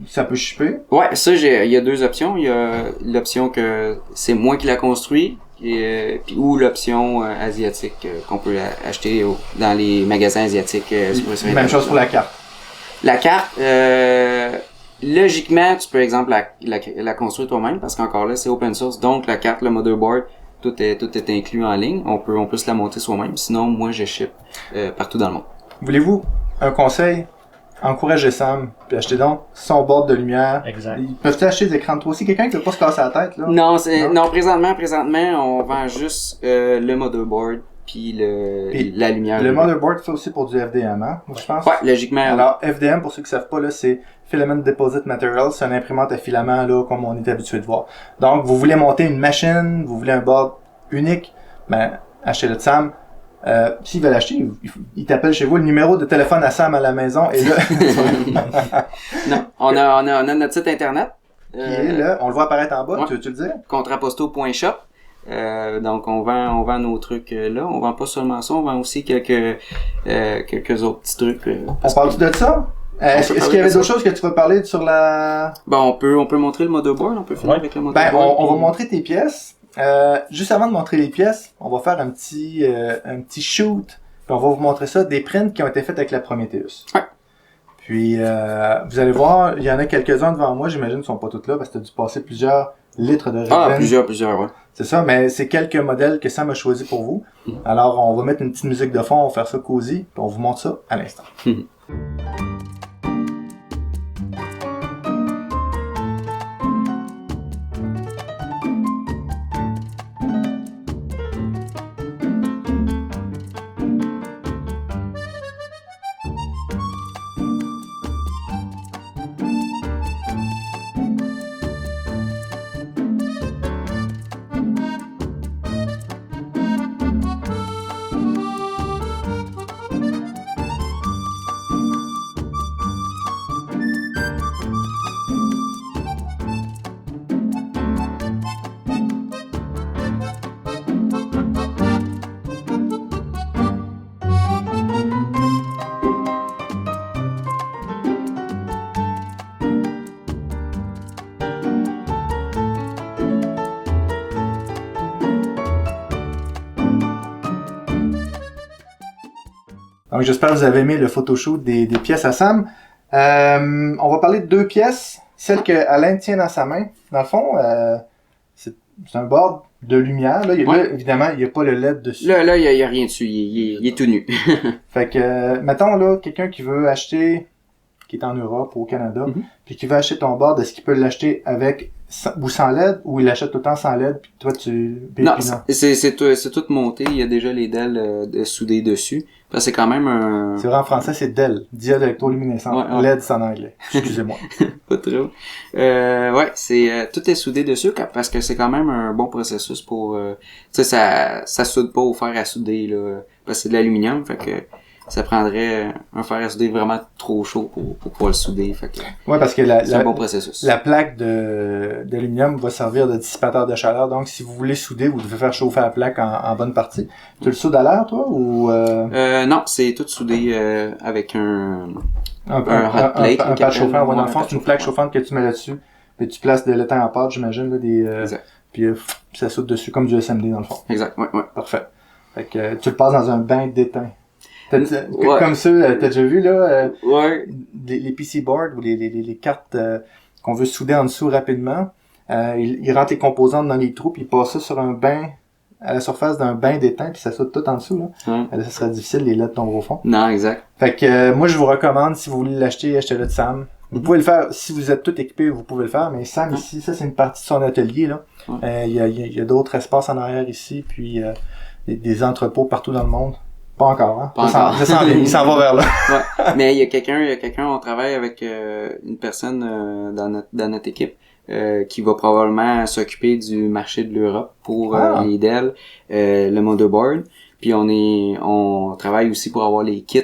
A: ça peut shipper.
B: Ouais, ça, il y a 2 options. Il y a l'option que c'est moi qui la construis, ou l'option asiatique qu'on peut acheter dans les magasins asiatiques.
A: Même chose pour la carte.
B: La carte... Logiquement, tu peux, exemple, la construire toi-même, parce qu'encore là, c'est open source. Donc, la carte, le motherboard, tout est inclus en ligne. On peut se la monter soi-même. Sinon, moi, je ship partout dans le monde.
A: Voulez-vous un conseil? Encouragez Sam, puis achetez donc son board de lumière.
C: Exact.
A: Ils peuvent acheter des écrans de toi aussi? Quelqu'un qui veut pas se casser la tête, là?
B: Non, présentement, on vend juste le motherboard, puis la lumière.
A: Le motherboard fait aussi pour du FDM, hein? Je pense.
B: Ouais, logiquement.
A: Alors, FDM, pour ceux qui savent pas, là, c'est Filament Deposit Material. C'est une imprimante à filament, là, comme on est habitué de voir. Donc, vous voulez monter une machine, vous voulez un board unique, ben, achetez-le de Sam. S'ils veulent l'acheter, ils t'appellent chez vous. Le numéro de téléphone à Sam à la maison est là.
B: Non, on a notre site internet.
A: Qui est là, on le voit apparaître en bas,
B: Ouais.
A: tu veux le dire?
B: Contraposto.shop. Donc on vend nos trucs là. On vend pas seulement ça, on vend aussi quelques autres petits trucs.
A: On parle-tu de ça? Est-ce qu'il y avait d'autres choses que tu veux parler sur la...
B: Bon, on peut montrer le motherboard, on peut finir avec le motherboard.
A: Ben, on va montrer tes pièces. Juste avant de montrer les pièces, on va faire un petit shoot. Puis on va vous montrer ça, des prints qui ont été faits avec la Prometheus.
B: Ouais.
A: Puis vous allez voir, il y en a quelques-uns devant moi, j'imagine, ne sont pas toutes là parce que tu as dû passer plusieurs litres de
B: Ah,
A: resin.
B: plusieurs, ouais.
A: C'est ça, mais c'est quelques modèles que Sam a choisi pour vous. Alors, on va mettre une petite musique de fond, on va faire ça cosy, puis on vous montre ça à l'instant. Donc, j'espère que vous avez aimé le photoshoot des pièces à Sam. On va parler de deux pièces. Celle que Alain tient dans sa main. Dans le fond, c'est un board de lumière. Là, là, évidemment, il n'y a pas le LED dessus.
B: Là, il y a rien dessus. Il est tout nu.
A: Fait que, mettons, là, quelqu'un qui veut acheter, qui est en Europe ou au Canada, puis qui veut acheter ton board, est-ce qu'il peut l'acheter avec ou sans LED, ou il l'achète tout le temps sans LED, puis toi,
B: Non, c'est tout monté. Il y a déjà les DEL soudés dessus. C'est quand même un...
A: C'est vrai, en français, c'est DEL, diode électroluminescente.
B: Ouais.
A: LED, c'est en anglais. Excusez-moi.
B: Pas trop. Tout est soudé dessus parce que c'est quand même un bon processus pour... tu sais, ça soude pas au fer à souder, là. Parce que c'est de l'aluminium, fait que ça prendrait un fer à souder vraiment trop chaud pour pouvoir le souder, fait que...
A: Ouais, parce que
B: c'est un bon processus.
A: La plaque d'aluminium va servir de dissipateur de chaleur, donc si vous voulez souder, vous devez faire chauffer la plaque en bonne partie. Tu le soudes à l'air, toi, ou...
B: Non, c'est tout soudé avec un hot plate.
A: Un pad chauffant, dans le fond, c'est une plaque chauffante que tu mets là-dessus, puis tu places de l'étain en pâte, j'imagine, là,
B: Exact.
A: Puis ça soude dessus, comme du SMD, dans le fond.
B: Exact, ouais.
A: Parfait. Fait que tu le passes dans un bain d'étain.
B: Ouais.
A: Comme ça, t'as déjà vu, là,
B: Ouais.
A: les PC boards ou les cartes qu'on veut souder en dessous rapidement, il rentre les composantes dans les trous, puis il passe ça sur un bain, à la surface d'un bain d'étain, puis ça soude tout en dessous, là.
B: Ouais.
A: Là, ça serait difficile, les LED tombent au fond.
B: Non, exact.
A: Fait que moi, je vous recommande, si vous voulez l'acheter, achetez-le de Sam. Vous pouvez le faire, si vous êtes tout équipé, vous pouvez le faire, mais Sam, ici, ça, c'est une partie de son atelier, là. Il y a d'autres espaces en arrière ici, puis des entrepôts partout dans le monde. Pas encore, hein?
B: Pas encore.
A: Il s'en va vers là.
B: Ouais. Mais il y a quelqu'un, on travaille avec une personne dans notre équipe qui va probablement s'occuper du marché de l'Europe pour les DEL, le motherboard. Puis on travaille aussi pour avoir les kits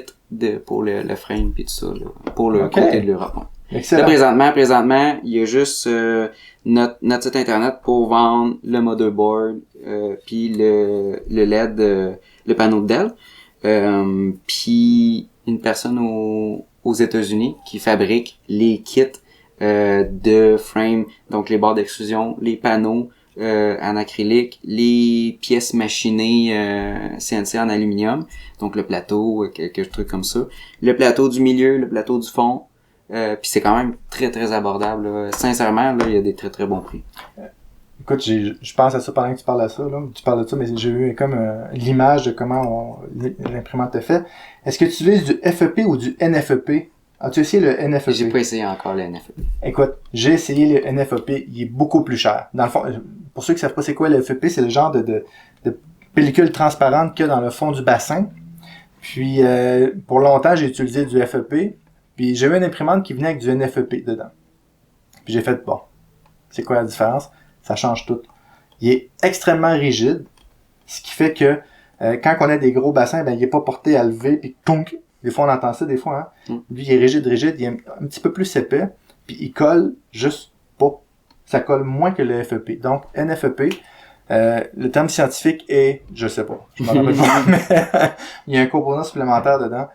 B: pour le frame puis tout ça, là, pour le côté de l'Europe. Ouais.
A: Excellent.
B: Là, présentement, il y a juste notre site internet pour vendre le motherboard puis le LED, le panneau de DEL. Puis une personne aux États-Unis qui fabrique les kits de frame, donc les barres d'extrusion, les panneaux en acrylique, les pièces machinées CNC en aluminium, donc le plateau, quelques trucs comme ça, le plateau du milieu, le plateau du fond, puis c'est quand même très très abordable, là. Sincèrement, là, il y a des très très bons prix.
A: Écoute, je pense à ça pendant que tu parles de ça, là. Tu parles de ça, mais j'ai eu comme l'image de comment l'imprimante est faite. Est-ce que tu utilises du FEP ou du NFEP? As-tu essayé le NFEP?
B: J'ai pas essayé encore le NFEP.
A: Écoute, j'ai essayé le NFEP, il est beaucoup plus cher. Dans le fond, pour ceux qui savent pas c'est quoi le FEP, c'est le genre de pellicule transparente qu'il y a dans le fond du bassin. Puis, pour longtemps, j'ai utilisé du FEP, puis j'ai eu une imprimante qui venait avec du NFEP dedans. Puis j'ai fait, bon, c'est quoi la différence? Ça change tout. Il est extrêmement rigide, ce qui fait que Quand on a des gros bassins, ben il est pas porté à lever, puis tonk. Des fois, on entend ça, des fois. Hein? Lui, il est rigide, il est un petit peu plus épais, puis il colle juste pas. Ça colle moins que le FEP. Donc, NFEP, le terme scientifique est, je sais pas, je m'en rappelle pas, mais il y a un composant supplémentaire dedans.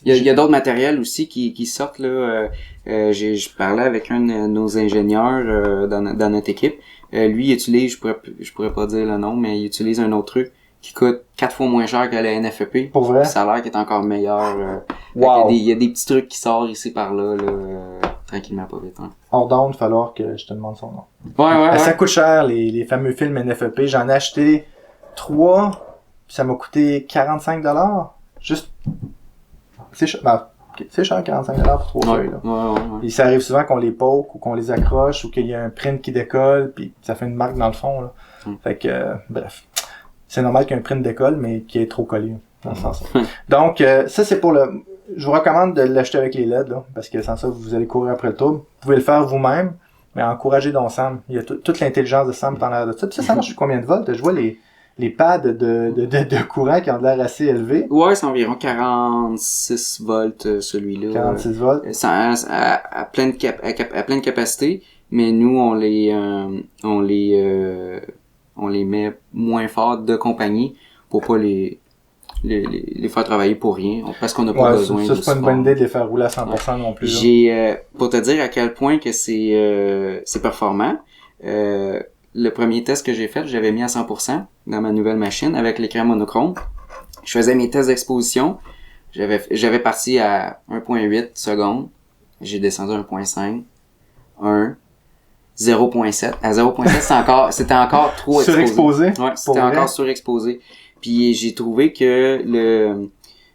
B: Il y a d'autres matériels aussi qui sortent là. Je parlais avec un de nos ingénieurs dans notre équipe. Lui, il utilise, je pourrais pas dire le nom, mais il utilise un autre truc qui coûte 4 fois moins cher que le NFEP.
A: Pour vrai?
B: Ça a l'air qu'il est encore meilleur.
A: Wow.
B: Il y a des petits trucs qui sortent ici par là, tranquillement, pas vite. Hein.
A: Hors d'onde, il va falloir que je te demande son nom.
B: Ouais.
A: Ça coûte cher, les fameux films NFEP. J'en ai acheté 3, puis ça m'a coûté 45$. Juste, c'est cher, c'est cher 45$ pour 3 feuilles. Là.
B: Ouais.
A: Et ça arrive souvent qu'on les poke ou qu'on les accroche ou qu'il y a un print qui décolle, puis ça fait une marque dans le fond. Là. Fait que, bref. C'est normal qu'il y ait un print décolle, mais qui est trop collé, dans ce sens-là. Donc, ça, c'est pour le... Je vous recommande de l'acheter avec les LED, là, parce que sans ça, vous allez courir après le tour. Vous pouvez le faire vous-même, mais encouragez donc Sam. Il y a toute l'intelligence de Sam dans l'air de ça. Puis ça marche sur combien de volts? Je vois les pads de courant qui ont de l'air assez élevés.
B: Ouais, c'est environ 46 volts, celui-là.
A: 46 volts.
B: À pleine capacité, mais nous, on les met moins fort de compagnie pour pas les faire travailler pour rien, parce qu'on n'a pas besoin
A: ça, c'est pas une bonne idée de les faire rouler à 100% non plus.
B: J'ai pour te dire à quel point que c'est performant, le premier test que j'ai fait, j'avais mis à 100% dans ma nouvelle machine avec l'écran monochrome. Je faisais mes tests d'exposition, j'avais parti à 1.8 secondes, j'ai descendu à 1.5, 1, 0.7. À 0.7, c'était encore trop exposé.
A: Surexposé?
B: Ouais, c'était encore surexposé. Puis j'ai trouvé que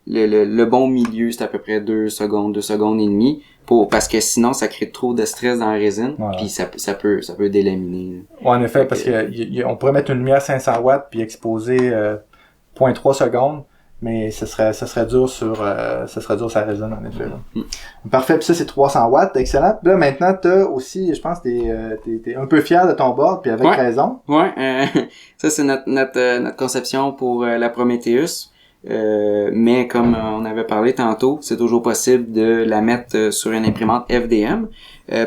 B: le bon milieu, c'est à peu près 2 secondes et demie, parce que sinon ça crée trop de stress dans la résine, puis ça peut délaminer.
A: Ouais, en effet, parce que on pourrait mettre une lumière 500 watts puis exposer 0.3 secondes, mais ce serait dur sur sa résine, en effet. Là. Parfait, puis ça c'est 300 watts, excellent. Là maintenant t'as aussi, je pense, t'es un peu fier de ton board, puis avec raison.
B: Ouais, ça c'est notre conception pour la Prometheus. Mais comme on avait parlé tantôt, c'est toujours possible de la mettre sur une imprimante FDM,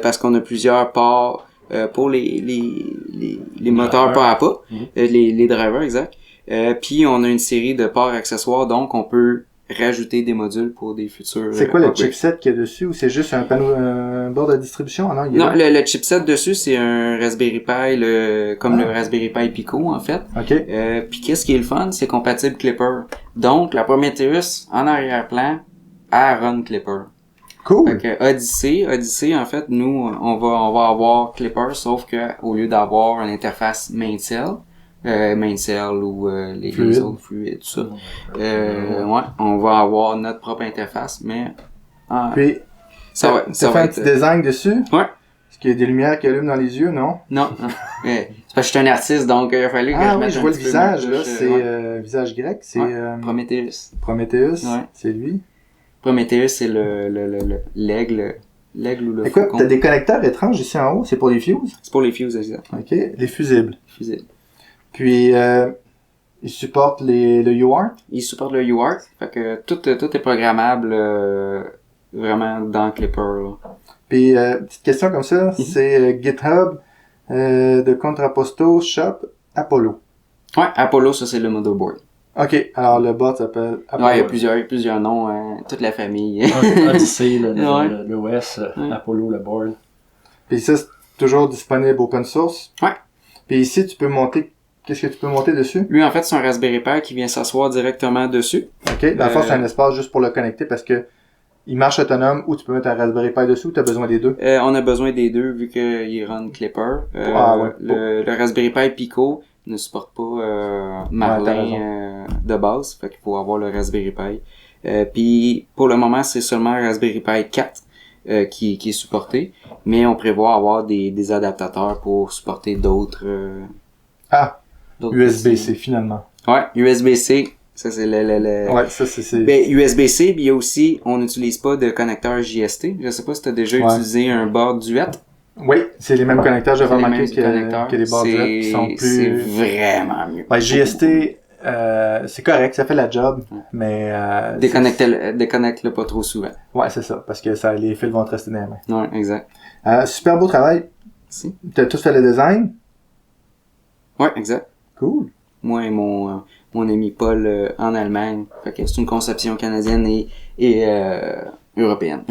B: parce qu'on a plusieurs ports pour les moteurs pas à pas, les drivers, exact. Puis on a une série de ports accessoires, donc on peut rajouter des modules pour des futurs.
A: C'est quoi le chipset qu'il y a dessus, ou c'est juste un panneau, un board de distribution? Non,
B: le chipset dessus, c'est un Raspberry Pi, comme le Raspberry Pi Pico, en fait.
A: OK.
B: Puis qu'est-ce qui est le fun, c'est compatible Clipper. Donc, la Prometheus, en arrière-plan, elle run Clipper.
A: Cool.
B: Fait que Odyssey, en fait, nous, on va avoir Clipper, sauf que au lieu d'avoir une interface Mainsail ou les autres fluides, tout ça. On va avoir notre propre interface, mais
A: puis ça va fait un petit design dessus.
B: Ouais.
A: Est-ce qu'il y a des lumières qui allument dans les yeux, non?
B: Non. C'est parce que je suis un artiste, donc il a fallu que je mette
A: je vois le visage, là, c'est visage grec, c'est
B: Prometheus.
A: Prometheus, c'est lui.
B: Prometheus, c'est l'aigle ou le
A: écoute,
B: faucon.
A: T'as des connecteurs étranges ici en haut, c'est pour les fuses?
B: C'est pour les fuses, exact.
A: OK, les fusibles.
B: Fusibles.
A: Puis, ils supportent le UART?
B: Ils supportent le UART, fait que tout est programmable vraiment dans Clipper. Là.
A: Puis, petite question comme ça, c'est GitHub de Contraposto Shop Apollo.
B: Ouais, Apollo, ça c'est le motherboard.
A: OK, alors le bot s'appelle Apollo.
B: Ouais, il y a plusieurs noms, toute la famille.
C: Odyssey, l'OS, Apollo, le board.
A: Puis ça, c'est toujours disponible open source?
B: Ouais.
A: Puis ici, tu peux monter... Qu'est-ce que tu peux monter dessus?
B: Lui, en fait, c'est un Raspberry Pi qui vient s'asseoir directement dessus.
A: OK, dans le fond, c'est un espace juste pour le connecter parce que il marche autonome ou tu peux mettre un Raspberry Pi dessus ou tu as besoin des deux?
B: On a besoin des deux vu qu'il run Clipper. Le Raspberry Pi Pico ne supporte pas Marlin de base, fait qu'il faut avoir le Raspberry Pi. Puis pour le moment, c'est seulement Raspberry Pi 4 qui est supporté, mais on prévoit avoir des adaptateurs pour supporter d'autres
A: USB-C finalement.
B: Ouais, USB-C. Ça, c'est
A: Ouais, ça, c'est...
B: Ben, USB-C, puis il y a aussi, on n'utilise pas de connecteur JST. Je sais pas si tu as déjà utilisé un board Duet.
A: Oui, c'est les mêmes connecteurs. J'ai remarqué que les boards Duet qui sont plus...
B: C'est vraiment mieux.
A: Ouais, JST, c'est correct, ça fait la job, mais...
B: Déconnecte-le pas trop souvent.
A: Ouais, c'est ça, parce que les fils vont te rester dans les mains.
B: Ouais, exact.
A: Super beau travail.
B: Si.
A: T'as tous fait le design?
B: Ouais, exact.
A: Cool.
B: Moi et mon ami Paul en Allemagne. Fait que c'est une conception canadienne et européenne.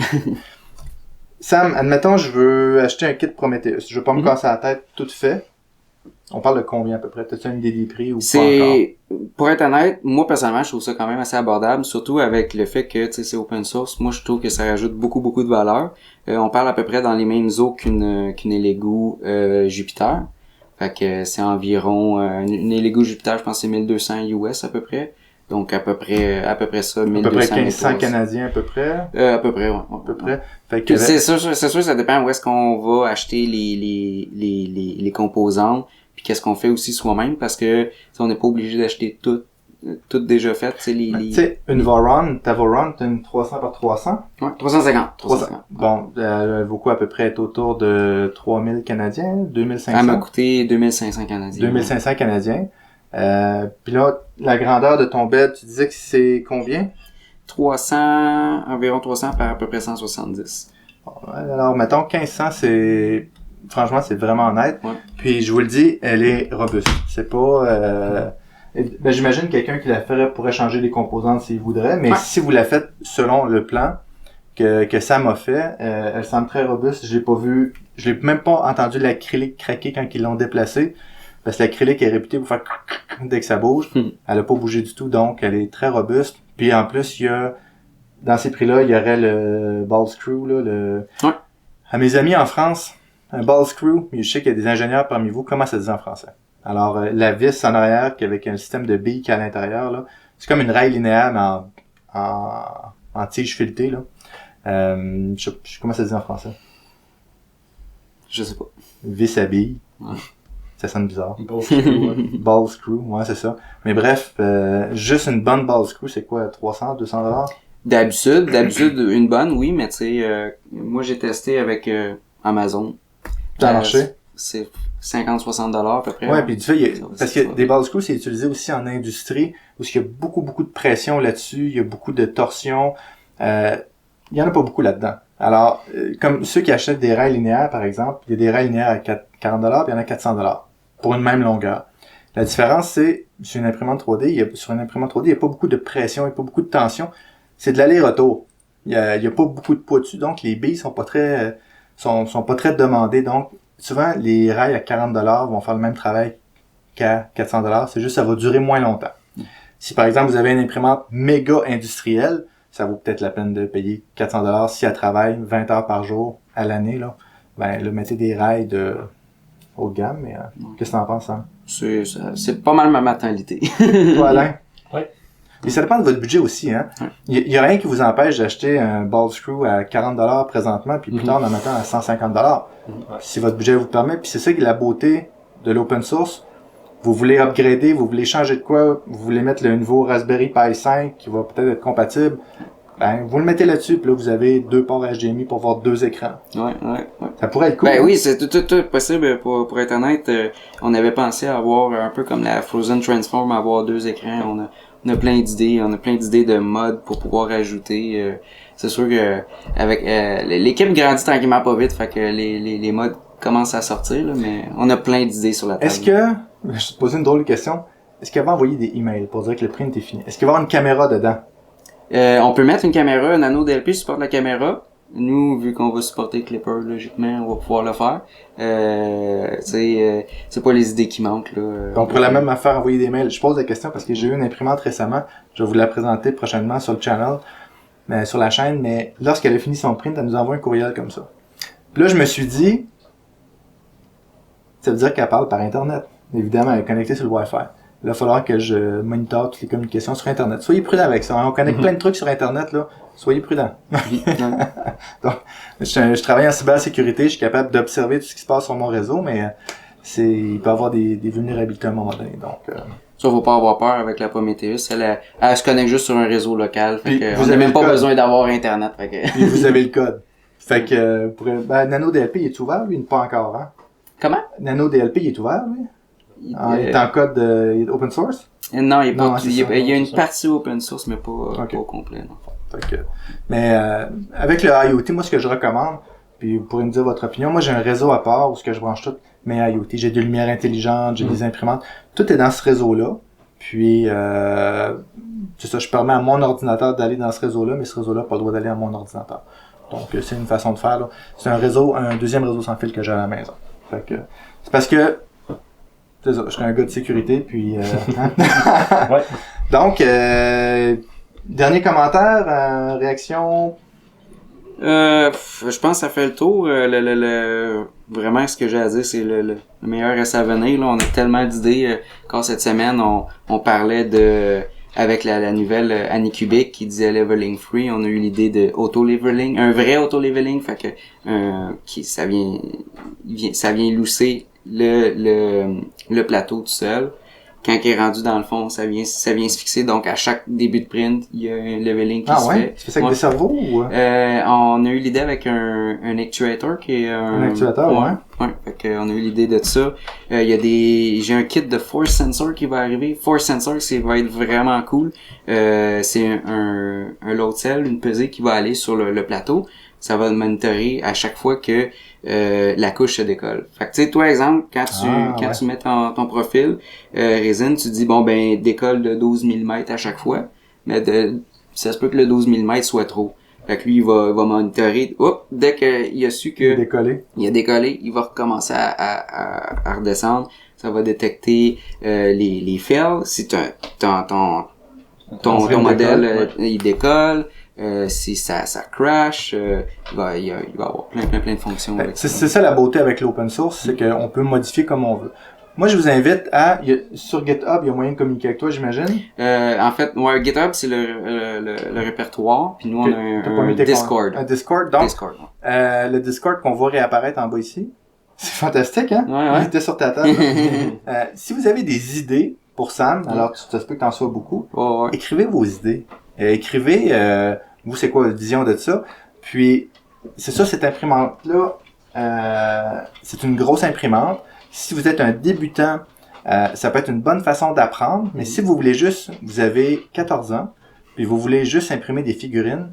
A: Sam, admettons, je veux acheter un kit Prometheus. Je veux pas me casser la tête tout fait. On parle de combien à peu près? T'as-tu une idée des prix ou pas encore?
B: Pour être honnête, moi personnellement, je trouve ça quand même assez abordable, surtout avec le fait que c'est open source. Moi, je trouve que ça rajoute beaucoup de valeur. On parle à peu près dans les mêmes eaux qu'une Lego Jupiter. Fait que c'est environ une Lego Jupiter, je pense que c'est 1200 US à peu près. Donc à peu près ça, 1200.
A: À peu près 1500 Canadiens à peu près.
B: À peu près, ouais.
A: À peu près. Fait que
B: c'est sûr, ça dépend où est-ce qu'on va acheter les composantes, puis qu'est-ce qu'on fait aussi soi-même, parce que on n'est pas obligé d'acheter tout déjà fait. Tu
A: sais, une Voron, ta Voron, t'as une 300 par 300?
B: Ouais, 350.
A: Bon, elle vaut quoi à peu près? Être autour de 3000 Canadiens? 2500?
B: Elle m'a coûté 2500 Canadiens.
A: 2500 Canadiens. Puis là, la grandeur de ton bed, tu disais que c'est combien?
B: Environ 300 par à peu près 170.
A: Alors, mettons, 1500, franchement, c'est vraiment net.
B: Ouais.
A: Puis, je vous le dis, elle est robuste. C'est pas, j'imagine quelqu'un qui la ferait pourrait changer les composantes s'il voudrait, mais si vous la faites selon le plan que Sam a fait, elle semble très robuste. Je l'ai même pas entendu l'acrylique craquer quand ils l'ont déplacé. Parce que l'acrylique est réputé pour faire dès que ça bouge. Elle a pas bougé du tout, donc elle est très robuste. Puis en plus, dans ces prix-là, il y aurait le ball screw, là, À mes amis en France, un ball screw, je sais qu'il y a des ingénieurs parmi vous, comment ça se dit en français? Alors, la vis en arrière, avec un système de billes qui est à l'intérieur, là, c'est comme une raille linéaire, mais en tige filetée, là. Comment ça se dit en français?
B: Je sais pas.
A: Vis à billes.
B: Ouais.
A: Ça sonne bizarre.
C: Ball screw, ouais.
A: Ball screw, ouais, c'est ça. Mais bref, juste une bonne ball screw, c'est quoi, 300, 200 $?
B: D'habitude, une bonne, oui, mais tu sais, moi j'ai testé avec Amazon.
A: Ça a marché?
B: C'est 50-60 $ à peu près.
A: Ouais, puis tu sais, parce que des ball screws, c'est utilisé aussi en industrie, où il y a beaucoup de pression là-dessus, il y a beaucoup de torsion. Il y en a pas beaucoup là-dedans. Alors, comme ceux qui achètent des rails linéaires, par exemple, il y a des rails linéaires à 40 $, puis il y en a 400 $ pour une même longueur. La différence, c'est, sur une imprimante 3D, il n'y a pas beaucoup de pression, il n'y a pas beaucoup de tension. C'est de l'aller-retour. Il y a pas beaucoup de poids dessus, donc les billes sont pas très demandées. Donc, souvent, les rails à 40 $ vont faire le même travail qu'à 400 $. C'est juste, ça va durer moins longtemps. Si, par exemple, vous avez une imprimante méga industrielle, ça vaut peut-être la peine de payer 400 $ si elle travaille 20 heures par jour à l'année, là. Ben, là, mettez des rails de haut de gamme, mais qu'est-ce que t'en penses, hein?
B: C'est pas mal ma mentalité.
A: Toi, Alain?
C: Oui.
A: Et ça dépend de votre budget aussi, hein. Il y a rien qui vous empêche d'acheter un ball screw à 40 $ présentement, puis plus tard, en mettant à 150 $. Si votre budget vous permet. Puis c'est ça qui est la beauté de l'open source. Vous voulez upgrader, vous voulez changer de quoi, vous voulez mettre le nouveau Raspberry Pi 5 qui va peut-être être compatible. Ben, vous le mettez là-dessus, puis là, vous avez 2 ports HDMI pour avoir 2 écrans.
B: Ouais.
A: Ça pourrait être cool.
B: Ben oui, c'est tout possible. Pour être honnête, on avait pensé avoir un peu comme la Frozen Transform, avoir 2 écrans. On a plein d'idées, de modes pour pouvoir ajouter. C'est sûr que avec l'équipe grandit tranquillement pas vite, fait que les modes commencent à sortir, là, mais on a plein d'idées sur la table.
A: Est-ce que, je vais te poser une drôle de question, est-ce qu'il va envoyer des emails pour dire que le print est fini? Est-ce qu'il va y avoir une caméra dedans?
B: On peut mettre une caméra, un Nano DLP supporte la caméra. Nous, vu qu'on va supporter Clipper, logiquement, on va pouvoir le faire. C'est pas les idées qui manquent, là.
A: Donc, pour la même affaire, envoyer des mails. Je pose la question parce que j'ai eu une imprimante récemment. Je vais vous la présenter prochainement sur le channel, sur la chaîne. Mais lorsqu'elle a fini son print, elle nous envoie un courriel comme ça. Puis là, je me suis dit, ça veut dire qu'elle parle par Internet. Évidemment, elle est connectée sur le Wi-Fi. Il va falloir que je monitore toutes les communications sur Internet. Soyez prudents avec ça. On connecte plein de trucs sur Internet, là. Soyez prudents. Donc, je travaille en cybersécurité. Je suis capable d'observer tout ce qui se passe sur mon réseau, mais il peut y avoir des vulnérabilités à un moment donné. Donc,
B: ça, faut pas avoir peur avec la Prometheus. Elle se connecte juste sur un réseau local. Fait que
A: vous
B: on n'a même pas
A: code.
B: besoin d'avoir Internet. Fait que...
A: Puis vous avez le code. Fait que, Nano DLP, il est ouvert, lui? Pas encore, hein?
B: Comment?
A: Nano DLP, il est ouvert, lui? Il est en code open source?
B: Non, il y a
A: Non,
B: pas,
A: c'est
B: il y a,
A: ça,
B: il y a
C: c'est
B: une
C: ça.
B: partie open source, mais pas,
A: Ok.
B: pas au complet, non.
A: Fait que- mais avec le IoT, moi ce que je recommande, puis vous pourrez me dire votre opinion, moi j'ai un réseau à part où ce que je branche tout mes IoT. J'ai des lumières intelligentes, j'ai des imprimantes, tout est dans ce réseau-là. Puis c'est ça, je permets à mon ordinateur d'aller dans ce réseau-là, mais ce réseau-là n'a pas le droit d'aller à mon ordinateur. Donc c'est une façon de faire. Là. C'est un deuxième réseau sans fil que j'ai à la maison. Fait que c'est parce que c'est ça, je suis un gars de sécurité, puis hein?
C: Ouais.
A: Donc dernier commentaire, réaction.
B: Je pense que ça fait le tour. Vraiment, ce que j'ai à dire, c'est le meilleur reste à venir. Là, on a tellement d'idées. Quand cette semaine, on parlait de avec la nouvelle Annie Kubik qui disait leveling free, on a eu l'idée de auto-leveling, un vrai auto-leveling, fait que ça vient lousser le plateau tout seul. Quand il est rendu dans le fond, ça vient se fixer. Donc, à chaque début de print, il y a un leveling qui se fait.
A: Tu fais ça avec des cerveaux ou?
B: On a eu l'idée avec un actuator qui est
A: Un actuateur, ouais.
B: Ouais, fait que on a eu l'idée de ça. J'ai un kit de Force Sensor qui va arriver. Force Sensor, va être vraiment cool. C'est un load cell, une pesée qui va aller sur le plateau. Ça va monitorer à chaque fois que la couche se décolle. Fait que tu sais, toi exemple, quand tu mets ton profil résine, tu dis bon ben décolle de 12 mm à chaque fois, mais ça se peut que le 12 mm soit trop. Fait que lui il va monitorer. Dès qu'il a su que il a décollé, il va recommencer à redescendre. Ça va détecter les fails. Si ton modèle il décolle. Si ça crash, il va y avoir plein de fonctions.
A: C'est ça la beauté avec l'open source, c'est qu'on peut modifier comme on veut. Moi, je vous invite sur GitHub, il y a moyen de communiquer avec toi, j'imagine.
B: En fait, GitHub, c'est le répertoire, puis nous, on a un Discord.
A: Un Discord, donc,
B: Discord,
A: le Discord qu'on voit réapparaître en bas ici. C'est fantastique, hein?
B: Ouais.
A: Il était sur ta table. Si vous avez des idées pour Sam, alors tu t'espères que t'en sois beaucoup, écrivez vos idées. Écrivez, vous, c'est quoi votre vision de ça? Puis, c'est ça, cette imprimante-là, c'est une grosse imprimante. Si vous êtes un débutant, ça peut être une bonne façon d'apprendre, mais si vous voulez vous avez 14 ans, puis vous voulez juste imprimer des figurines,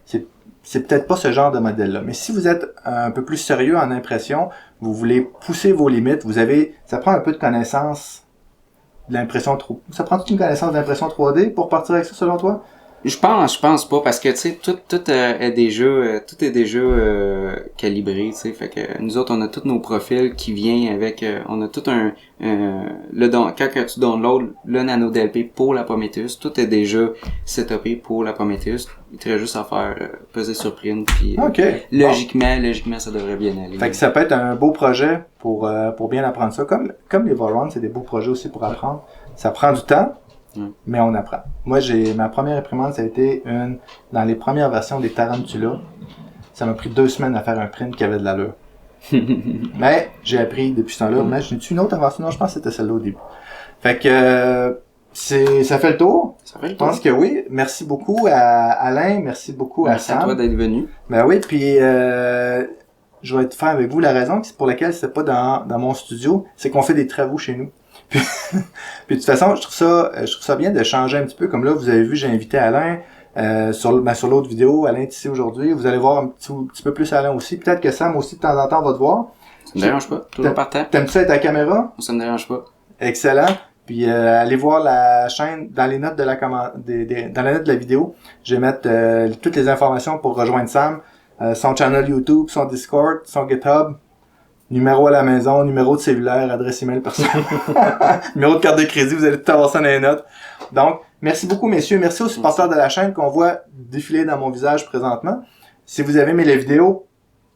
A: c'est peut-être pas ce genre de modèle-là. Mais si vous êtes un peu plus sérieux en impression, vous voulez pousser vos limites, ça prend un peu de connaissance de l'impression 3D. Ça prend toute une connaissance d'impression 3D pour partir avec ça, selon toi?
B: Je pense pas, parce que tu sais tout est déjà calibré, tu sais, fait que nous autres on a tous nos profils qui viennent avec on a tout quand tu downloads le Nano DLP pour la Prometheus, tout est déjà setupé pour la Prometheus. Il te reste juste à faire peser sur print, puis logiquement ça devrait bien aller.
A: Fait que ça peut être un beau projet pour bien apprendre ça, comme les Voron, c'est des beaux projets aussi pour apprendre. Ça prend du temps. Mais on apprend. Moi, ma première imprimante, ça a été dans les premières versions des Tarantula. Ça m'a pris 2 semaines à faire un print qui avait de l'allure. Mais j'ai appris depuis ce temps-là. Mais j'ai-tu une autre invention? Non, je pense que c'était celle-là au début. Fait que ça fait le tour. Je pense que oui. Merci beaucoup à Alain. Merci beaucoup à Sam.
B: Merci à toi d'être venu.
A: Ben oui, puis je vais être franc avec vous. La raison pour laquelle c'est pas dans mon studio, c'est qu'on fait des travaux chez nous. Puis de toute façon, je trouve ça bien de changer un petit peu. Comme là, vous avez vu, j'ai invité Alain sur l'autre vidéo. Alain est ici aujourd'hui. Vous allez voir un petit peu plus Alain aussi. Peut-être que Sam aussi, de temps en temps, va te voir.
B: Ça me dérange pas. Toujours partant.
A: T'aimes-tu ça être à la caméra?
B: Ça me dérange pas.
A: Excellent. Puis allez voir la chaîne dans les notes de dans la note de la vidéo. Je vais mettre toutes les informations pour rejoindre Sam. Son channel YouTube, son Discord, son GitHub. Numéro à la maison, numéro de cellulaire, adresse email personnelle, numéro de carte de crédit, vous allez tout avoir ça dans les notes. Donc, merci beaucoup messieurs, merci aux supporters de la chaîne qu'on voit défiler dans mon visage présentement. Si vous avez aimé les vidéos,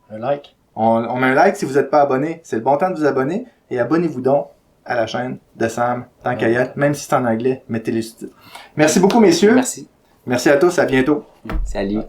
C: un like.
A: On met un like. Si vous n'êtes pas abonné, c'est le bon temps de vous abonner et abonnez-vous donc à la chaîne de Sam, tant qu'à y être, même si c'est en anglais, mettez les sous-titres. Merci beaucoup messieurs.
B: Merci.
A: Merci à tous, à bientôt.
B: Salut.